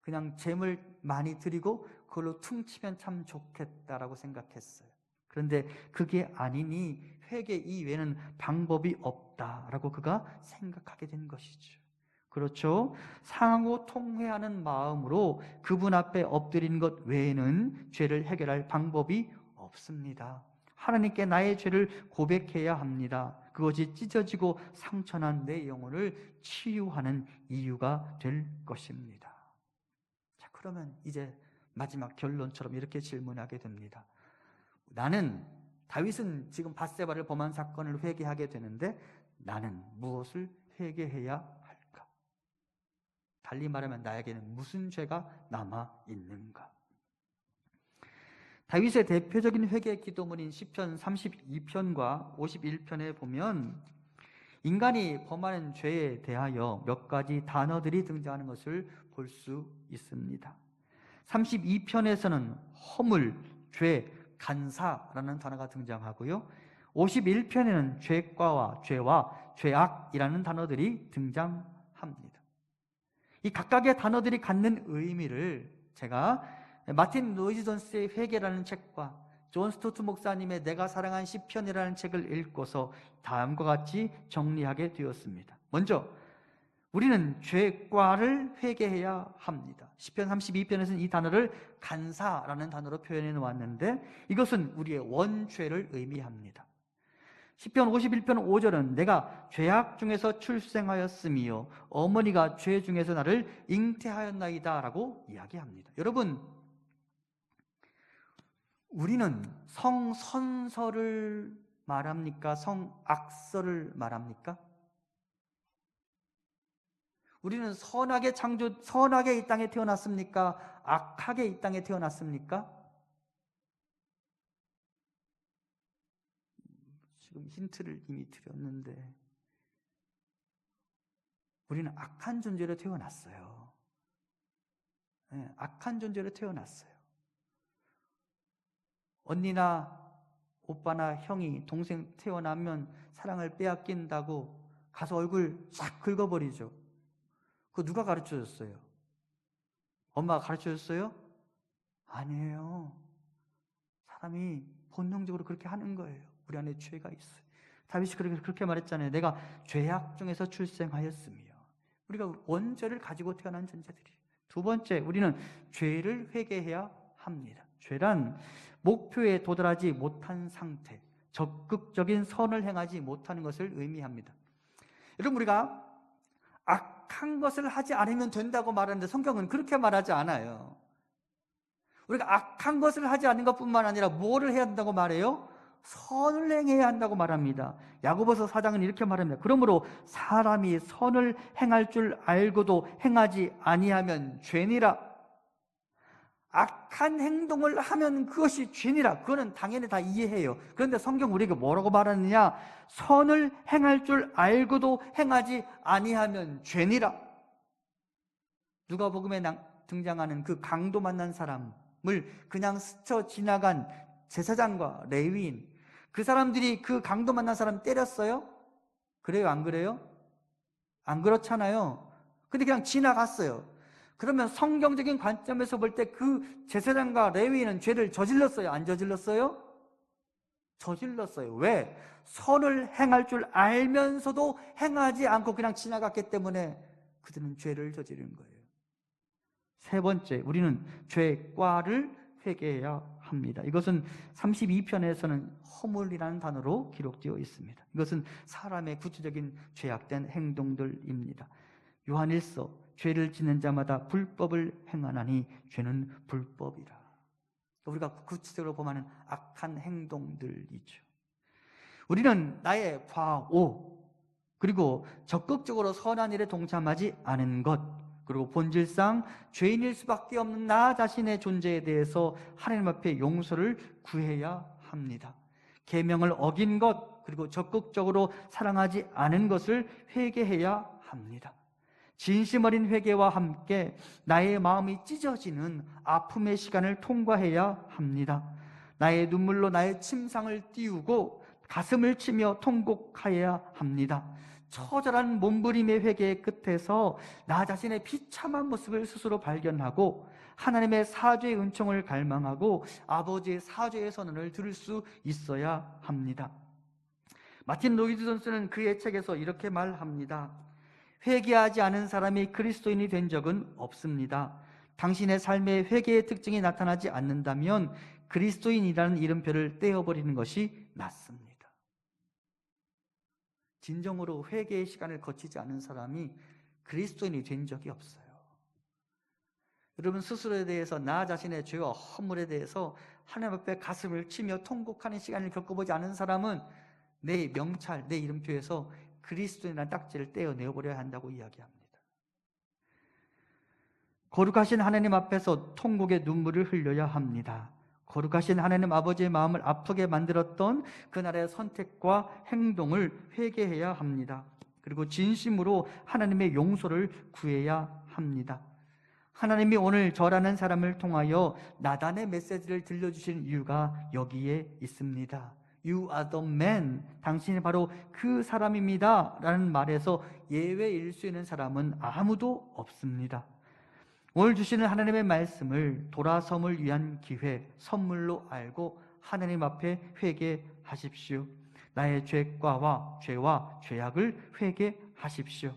[SPEAKER 1] 그냥 제물 많이 드리고 그걸로 퉁치면 참 좋겠다라고 생각했어요. 그런데 그게 아니니 회개 이외에는 방법이 없다라고 그가 생각하게 된 것이죠. 그렇죠? 상하고 통회하는 마음으로 그분 앞에 엎드리는 것 외에는 죄를 해결할 방법이 없습니다. 하나님께 나의 죄를 고백해야 합니다. 그것이 찢어지고 상처난 내 영혼을 치유하는 이유가 될 것입니다. 자, 그러면 이제 마지막 결론처럼 이렇게 질문하게 됩니다. 다윗은 지금 밧세바를 범한 사건을 회개하게 되는데 나는 무엇을 회개해야 할까? 달리 말하면 나에게는 무슨 죄가 남아 있는가? 다윗의 대표적인 회개 기도문인 시편 32편과 51편에 보면 인간이 범하는 죄에 대하여 몇 가지 단어들이 등장하는 것을 볼 수 있습니다. 32편에서는 허물, 죄, 간사라는 단어가 등장하고요. 51편에는 죄와 죄악이라는 단어들이 등장합니다. 이 각각의 단어들이 갖는 의미를 제가 마틴 로이드 존스의 회개라는 책과 존 스토트 목사님의 내가 사랑한 시편이라는 책을 읽고서 다음과 같이 정리하게 되었습니다. 먼저 우리는 죄과를 회개해야 합니다. 시편 32편에서는 이 단어를 간사라는 단어로 표현해 놓았는데 이것은 우리의 원죄를 의미합니다. 시편 51편 5절은 내가 죄악 중에서 출생하였으며 어머니가 죄 중에서 나를 잉태하였나이다 라고 이야기합니다. 여러분, 우리는 성선설을 말합니까? 성악설을 말합니까? 우리는 선하게 이 땅에 태어났습니까? 악하게 이 땅에 태어났습니까? 지금 힌트를 이미 드렸는데 우리는 악한 존재로 태어났어요. 네, 악한 존재로 태어났어요. 언니나 오빠나 형이 동생 태어나면 사랑을 빼앗긴다고 가서 얼굴 싹 긁어버리죠. 그거 누가 가르쳐줬어요? 엄마가 가르쳐줬어요? 아니에요. 사람이 본능적으로 그렇게 하는 거예요. 우리 안에 죄가 있어요. 다윗이 그렇게 말했잖아요. 내가 죄악 중에서 출생하였으며. 우리가 원죄를 가지고 태어난 존재들이에요. 두 번째, 우리는 죄를 회개해야 합니다. 죄란 목표에 도달하지 못한 상태, 적극적인 선을 행하지 못하는 것을 의미합니다. 여러분, 우리가 악한 것을 하지 않으면 된다고 말하는데 성경은 그렇게 말하지 않아요. 우리가 악한 것을 하지 않는 것뿐만 아니라 뭐를 해야 한다고 말해요? 선을 행해야 한다고 말합니다. 야고보서 4장은 이렇게 말합니다. 그러므로 사람이 선을 행할 줄 알고도 행하지 아니하면 죄니라. 악한 행동을 하면 그것이 죄니라. 그거는 당연히 다 이해해요. 그런데 성경 우리에게 뭐라고 말하느냐? 선을 행할 줄 알고도 행하지 아니하면 죄니라. 누가복음에 등장하는 그 강도 만난 사람을 그냥 스쳐 지나간 제사장과 레위인, 그 사람들이 그 강도 만난 사람 때렸어요? 그래요, 안 그래요? 안 그렇잖아요. 근데 그냥 지나갔어요. 그러면 성경적인 관점에서 볼 때 그 제사장과 레위인은 죄를 저질렀어요? 안 저질렀어요? 저질렀어요. 왜? 선을 행할 줄 알면서도 행하지 않고 그냥 지나갔기 때문에 그들은 죄를 저지른 거예요. 세 번째, 우리는 죄과를 회개해야 합니다. 이것은 32편에서는 허물이라는 단어로 기록되어 있습니다. 이것은 사람의 구체적인 죄악된 행동들입니다. 요한일서, 죄를 짓는 자마다 불법을 행하나니 죄는 불법이라. 우리가 구체적으로 보면 악한 행동들이죠. 우리는 나의 과오, 그리고 적극적으로 선한 일에 동참하지 않은 것, 그리고 본질상 죄인일 수밖에 없는 나 자신의 존재에 대해서 하나님 앞에 용서를 구해야 합니다. 계명을 어긴 것, 그리고 적극적으로 사랑하지 않은 것을 회개해야 합니다. 진심 어린 회개와 함께 나의 마음이 찢어지는 아픔의 시간을 통과해야 합니다. 나의 눈물로 나의 침상을 띄우고 가슴을 치며 통곡하여야 합니다. 처절한 몸부림의 회개의 끝에서 나 자신의 비참한 모습을 스스로 발견하고 하나님의 사죄의 은총을 갈망하고 아버지의 사죄의 선언을 들을 수 있어야 합니다. 마틴 로이드 존스는 그의 책에서 이렇게 말합니다. 회개하지 않은 사람이 그리스도인이 된 적은 없습니다. 당신의 삶에 회개의 특징이 나타나지 않는다면 그리스도인이라는 이름표를 떼어버리는 것이 낫습니다. 진정으로 회개의 시간을 거치지 않은 사람이 그리스도인이 된 적이 없어요. 여러분 스스로에 대해서 나 자신의 죄와 허물에 대해서 하나님 앞에 가슴을 치며 통곡하는 시간을 겪어보지 않은 사람은 내 명찰, 내 이름표에서 그리스도인이라는 딱지를 떼어내어버려야 한다고 이야기합니다. 거룩하신 하나님 앞에서 통곡의 눈물을 흘려야 합니다. 거룩하신 하나님 아버지의 마음을 아프게 만들었던 그날의 선택과 행동을 회개해야 합니다. 그리고 진심으로 하나님의 용서를 구해야 합니다. 하나님이 오늘 저라는 사람을 통하여 나단의 메시지를 들려주신 이유가 여기에 있습니다. You are the man. 당신이 바로 그 사람입니다 라는 말에서 예외일 수 있는 사람은 아무도 없습니다. 오늘 주시는 하나님의 말씀을 돌아섬을 위한 기회, 선물로 알고 하나님 앞에 회개하십시오. 나의 죄과와 죄와 죄악을 회개하십시오.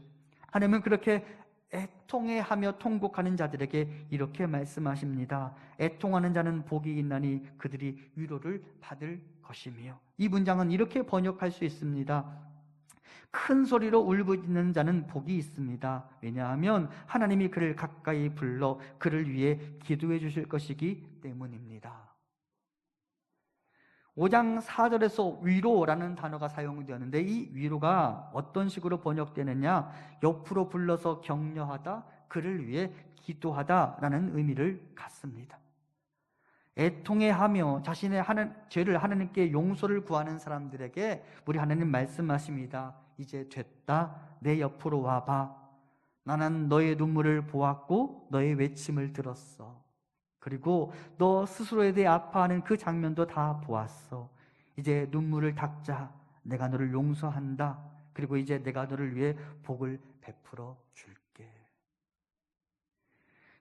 [SPEAKER 1] 하나님은 그렇게 애통해하며 통곡하는 자들에게 이렇게 말씀하십니다. 애통하는 자는 복이 있나니 그들이 위로를 받을 것이며. 이 문장은 이렇게 번역할 수 있습니다. 큰 소리로 울부짖는 자는 복이 있습니다. 왜냐하면 하나님이 그를 가까이 불러 그를 위해 기도해 주실 것이기 때문입니다. 5장 4절에서 위로라는 단어가 사용되었는데 이 위로가 어떤 식으로 번역되느냐, 옆으로 불러서 격려하다, 그를 위해 기도하다라는 의미를 갖습니다. 애통해하며 자신의 죄를 하나님께 용서를 구하는 사람들에게 우리 하나님 말씀하십니다. 이제 됐다. 내 옆으로 와봐. 나는 너의 눈물을 보았고 너의 외침을 들었어. 그리고 너 스스로에 대해 아파하는 그 장면도 다 보았어. 이제 눈물을 닦자. 내가 너를 용서한다. 그리고 이제 내가 너를 위해 복을 베풀어 줄게.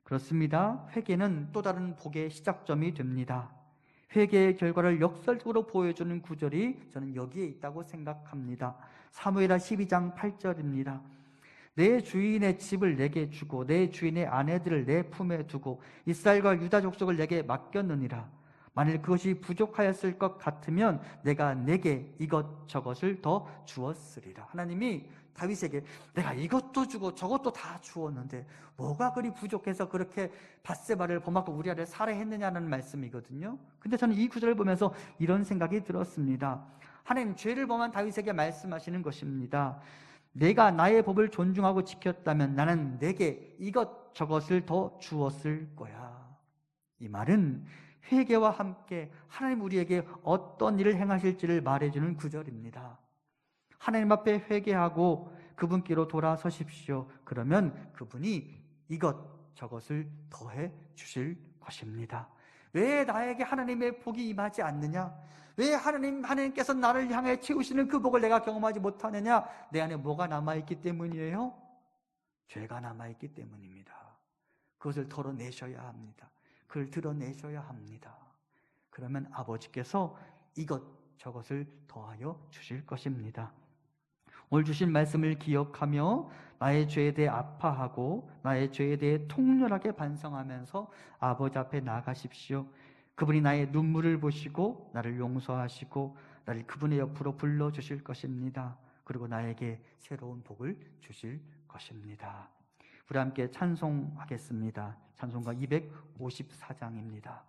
[SPEAKER 1] 그렇습니다. 회개는 또 다른 복의 시작점이 됩니다. 회개의 결과를 역설적으로 보여주는 구절이 저는 여기에 있다고 생각합니다. 사무엘하 12장 8절입니다. 내 주인의 집을 내게 주고 내 주인의 아내들을 내 품에 두고 이스라엘과 유다 족속을 내게 맡겼느니라. 만일 그것이 부족하였을 것 같으면 내가 내게 이것저것을 더 주었으리라. 하나님이 다윗에게 내가 이것도 주고 저것도 다 주었는데 뭐가 그리 부족해서 그렇게 밧세바를 범하고 우리아를 살해했느냐는 말씀이거든요. 근데 저는 이 구절을 보면서 이런 생각이 들었습니다. 하나님 죄를 범한 다윗에게 말씀하시는 것입니다. 내가 나의 법을 존중하고 지켰다면 나는 내게 이것저것을 더 주었을 거야. 이 말은 회개와 함께 하나님 우리에게 어떤 일을 행하실지를 말해주는 구절입니다. 하나님 앞에 회개하고 그분께로 돌아서십시오. 그러면 그분이 이것저것을 더해 주실 것입니다. 왜 나에게 하나님의 복이 임하지 않느냐? 왜 하나님께서 나를 향해 채우시는 그 복을 내가 경험하지 못하느냐? 내 안에 뭐가 남아있기 때문이에요? 죄가 남아있기 때문입니다. 그것을 털어내셔야 합니다. 그걸 드러내셔야 합니다. 그러면 아버지께서 저것을 더하여 주실 것입니다. 오늘 주신 말씀을 기억하며 나의 죄에 대해 아파하고 나의 죄에 대해 통렬하게 반성하면서 아버지 앞에 나가십시오. 그분이 나의 눈물을 보시고 나를 용서하시고 나를 그분의 옆으로 불러주실 것입니다. 그리고 나에게 새로운 복을 주실 것입니다. 우리 함께 찬송하겠습니다. 찬송가 254장입니다.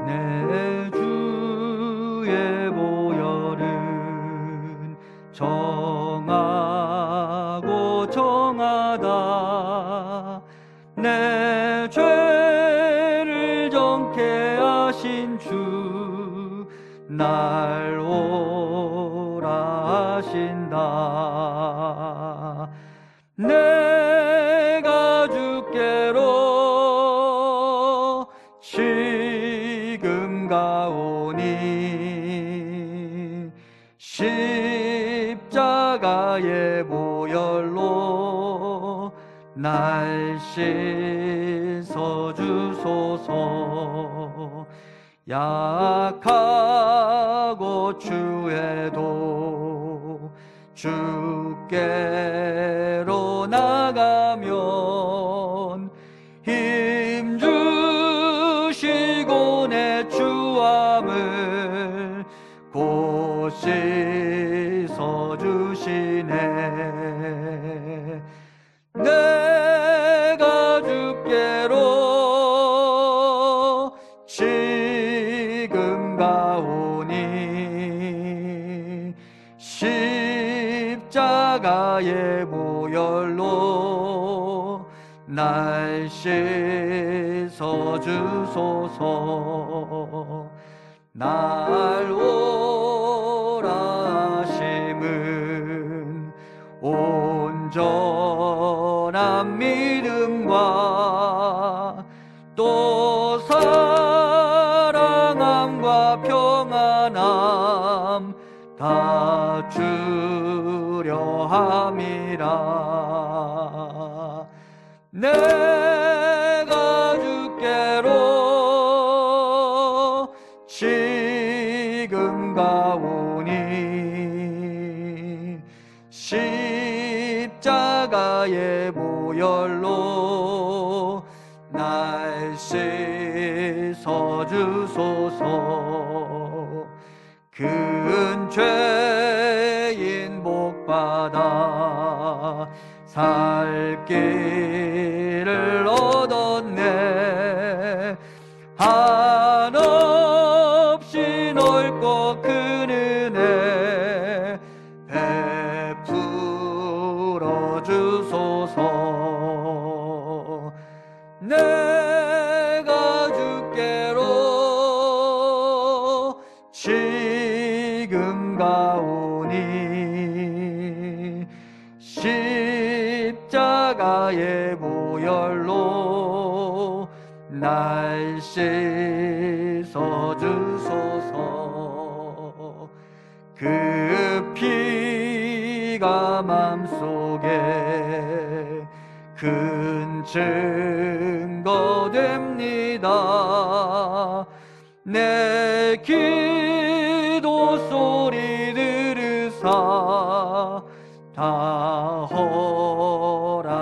[SPEAKER 1] 내 주의 보혈은 정하고 정하다. 내 죄를 정케 하신 주 날 오라 하신다. 내가 주께로 지금 가오니 십자가의 보혈로 날 씻어 주소서. 약하고 추해도 주께로 나가면 힘 주시고 내 추함을 곧 씻어 주시네. 내가 주께로 지금 가오니 십자가의 보혈로 날 씻어 주소서. 날 오라 하심은 온전한 믿음과 또 사랑함과 평안함 다 주려 함이라. 내가 주께로 지금 가오니 십자가의 보혈로 날 씻어 주소서. 큰 죄인 복받아 살 길을 얻었네. 한없이 넓고 큰 은혜 베풀어 주소서. 내가 주께로 지금 가오니 십자가의 보혈로 날 씻어 주소서. 그 피가 맘속에 큰 증거 됩니다. 내 기도 소리 들으사 다 허락하소서.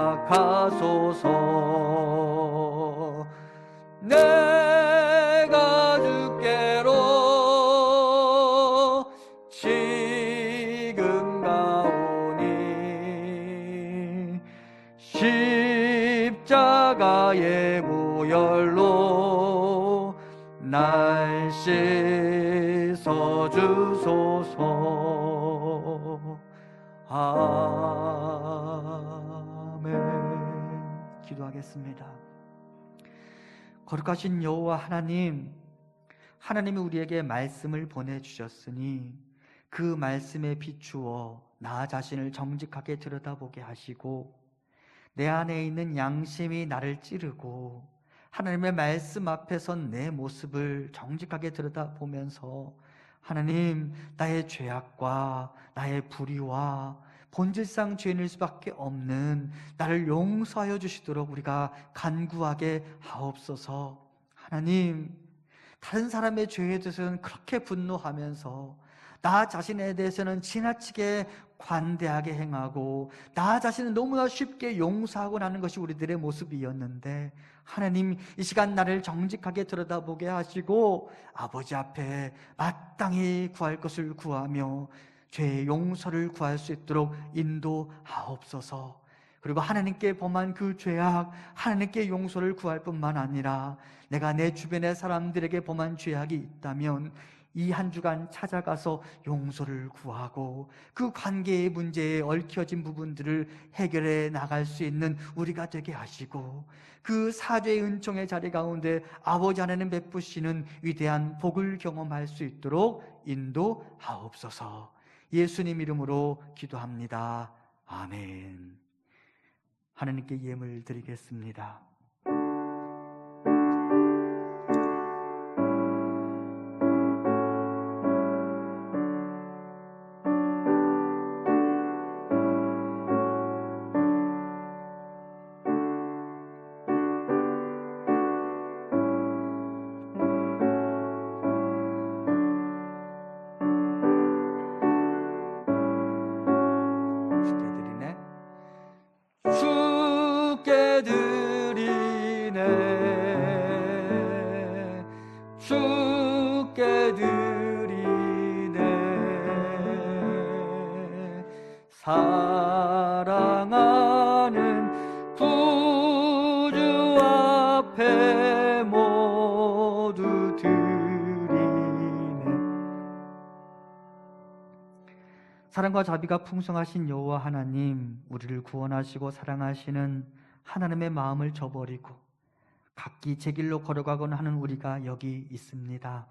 [SPEAKER 1] 내가 주께로 지금 가오니 십자가의 보혈로 날 씻어 주소서. 아멘. 아멘. 기도하겠습니다. 거룩하신 여호와 하나님, 하나님이 우리에게 말씀을 보내주셨으니 그 말씀에 비추어 나 자신을 정직하게 들여다보게 하시고 내 안에 있는 양심이 나를 찌르고 하나님의 말씀 앞에서 내 모습을 정직하게 들여다보면서 하나님, 나의 죄악과 나의 불의와 본질상 죄인일 수밖에 없는 나를 용서하여 주시도록 우리가 간구하게 하옵소서. 하나님, 다른 사람의 죄에 대해서는 그렇게 분노하면서 나 자신에 대해서는 지나치게 관대하게 행하고 나 자신은 너무나 쉽게 용서하고 나는 것이 우리들의 모습이었는데, 하나님, 이 시간 나를 정직하게 들여다보게 하시고 아버지 앞에 마땅히 구할 것을 구하며 죄의 용서를 구할 수 있도록 인도하옵소서. 그리고 하나님께 범한 그 죄악, 하나님께 용서를 구할 뿐만 아니라 내가 내 주변의 사람들에게 범한 죄악이 있다면 이 한 주간 찾아가서 용서를 구하고 그 관계의 문제에 얽혀진 부분들을 해결해 나갈 수 있는 우리가 되게 하시고, 그 사죄의 은총의 자리 가운데 아버지 하나님 베푸시는 위대한 복을 경험할 수 있도록 인도하옵소서. 예수님 이름으로 기도합니다. 아멘. 하나님께 예물 드리겠습니다. 주께 드리네, 주께 드리네. 사랑하는 구주 앞에 모두 드리네. 사랑과 자비가 풍성하신 여호와 하나님, 우리를 구원하시고 사랑하시는 하나님의 마음을 저버리고 각기 제 길로 걸어가곤 하는 우리가 여기 있습니다.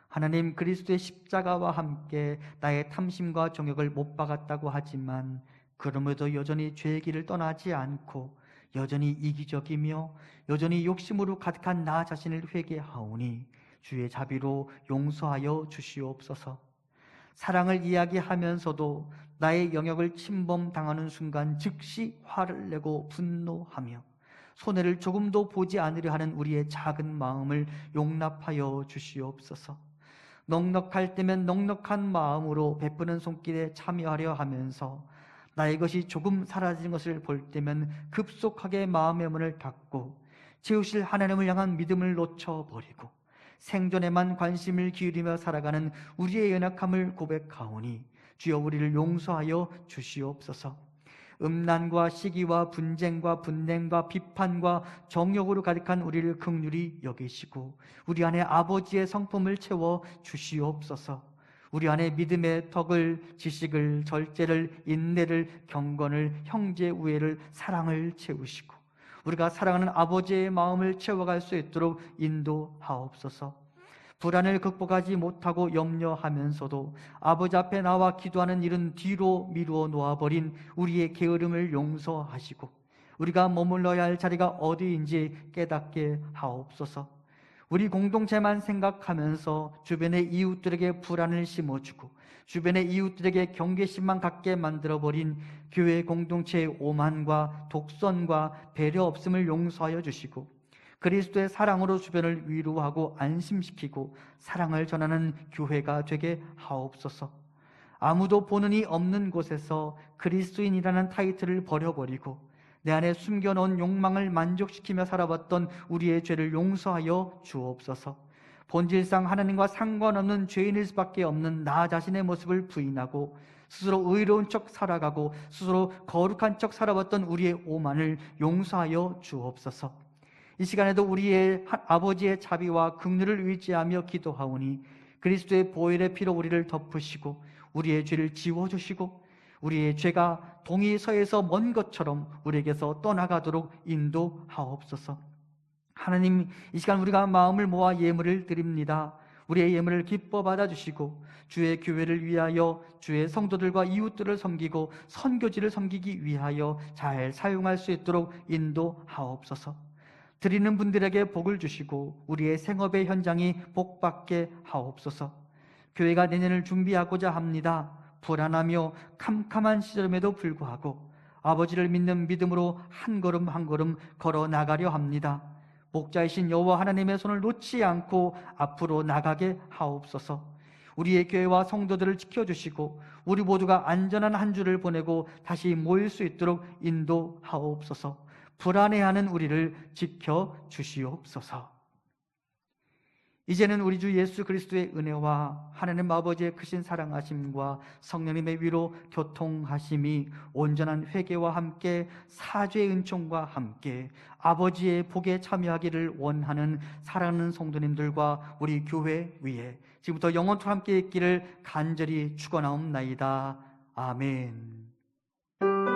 [SPEAKER 1] 하나님, 그리스도의 십자가와 함께 나의 탐심과 정욕을 못 박았다고 하지만 그럼에도 여전히 죄의 길을 떠나지 않고 여전히 이기적이며 여전히 욕심으로 가득한 나 자신을 회개하오니 주의 자비로 용서하여 주시옵소서. 사랑을 이야기하면서도 나의 영역을 침범당하는 순간 즉시 화를 내고 분노하며 손해를 조금도 보지 않으려 하는 우리의 작은 마음을 용납하여 주시옵소서. 넉넉할 때면 넉넉한 마음으로 베푸는 손길에 참여하려 하면서 나의 것이 조금 사라진 것을 볼 때면 급속하게 마음의 문을 닫고 채우실 하나님을 향한 믿음을 놓쳐버리고 생존에만 관심을 기울이며 살아가는 우리의 연약함을 고백하오니 주여 우리를 용서하여 주시옵소서. 음란과 시기와 분쟁과 분냉과 비판과 정욕으로 가득한 우리를 긍휼히 여기시고 우리 안에 아버지의 성품을 채워 주시옵소서. 우리 안에 믿음의 덕을, 지식을, 절제를, 인내를, 경건을, 형제 우애를, 사랑을 채우시고 우리가 사랑하는 아버지의 마음을 채워갈 수 있도록 인도하옵소서. 불안을 극복하지 못하고 염려하면서도 아버지 앞에 나와 기도하는 일은 뒤로 미루어 놓아버린 우리의 게으름을 용서하시고 우리가 머물러야 할 자리가 어디인지 깨닫게 하옵소서. 우리 공동체만 생각하면서 주변의 이웃들에게 불안을 심어주고 주변의 이웃들에게 경계심만 갖게 만들어버린 교회 공동체의 오만과 독선과 배려 없음을 용서하여 주시고 그리스도의 사랑으로 주변을 위로하고 안심시키고 사랑을 전하는 교회가 되게 하옵소서. 아무도 보는 이 없는 곳에서 그리스도인이라는 타이틀을 버려버리고 내 안에 숨겨놓은 욕망을 만족시키며 살아왔던 우리의 죄를 용서하여 주옵소서. 본질상 하나님과 상관없는 죄인일 수밖에 없는 나 자신의 모습을 부인하고 스스로 의로운 척 살아가고 스스로 거룩한 척 살아왔던 우리의 오만을 용서하여 주옵소서. 이 시간에도 우리의 아버지의 자비와 긍휼을 의지하며 기도하오니 그리스도의 보혈의 피로 우리를 덮으시고 우리의 죄를 지워주시고 우리의 죄가 동이 서에서 먼 것처럼 우리에게서 떠나가도록 인도하옵소서. 하나님, 이 시간 우리가 마음을 모아 예물을 드립니다. 우리의 예물을 기뻐 받아주시고 주의 교회를 위하여 주의 성도들과 이웃들을 섬기고 선교지를 섬기기 위하여 잘 사용할 수 있도록 인도하옵소서. 드리는 분들에게 복을 주시고 우리의 생업의 현장이 복받게 하옵소서. 교회가 내년을 준비하고자 합니다. 불안하며 캄캄한 시절임에도 불구하고 아버지를 믿는 믿음으로 한 걸음 한 걸음 걸어 나가려 합니다. 목자이신 여호와 하나님의 손을 놓지 않고 앞으로 나가게 하옵소서. 우리의 교회와 성도들을 지켜주시고 우리 모두가 안전한 한 주를 보내고 다시 모일 수 있도록 인도하옵소서. 불안해하는 우리를 지켜주시옵소서. 이제는 우리 주 예수 그리스도의 은혜와 하나님 아버지의 크신 사랑하심과 성령님의 위로 교통하심이 온전한 회개와 함께 사죄의 은총과 함께 아버지의 복에 참여하기를 원하는 사랑하는 성도님들과 우리 교회 위에 지금부터 영원토록 함께 있기를 간절히 축원하옵나이다. 아멘.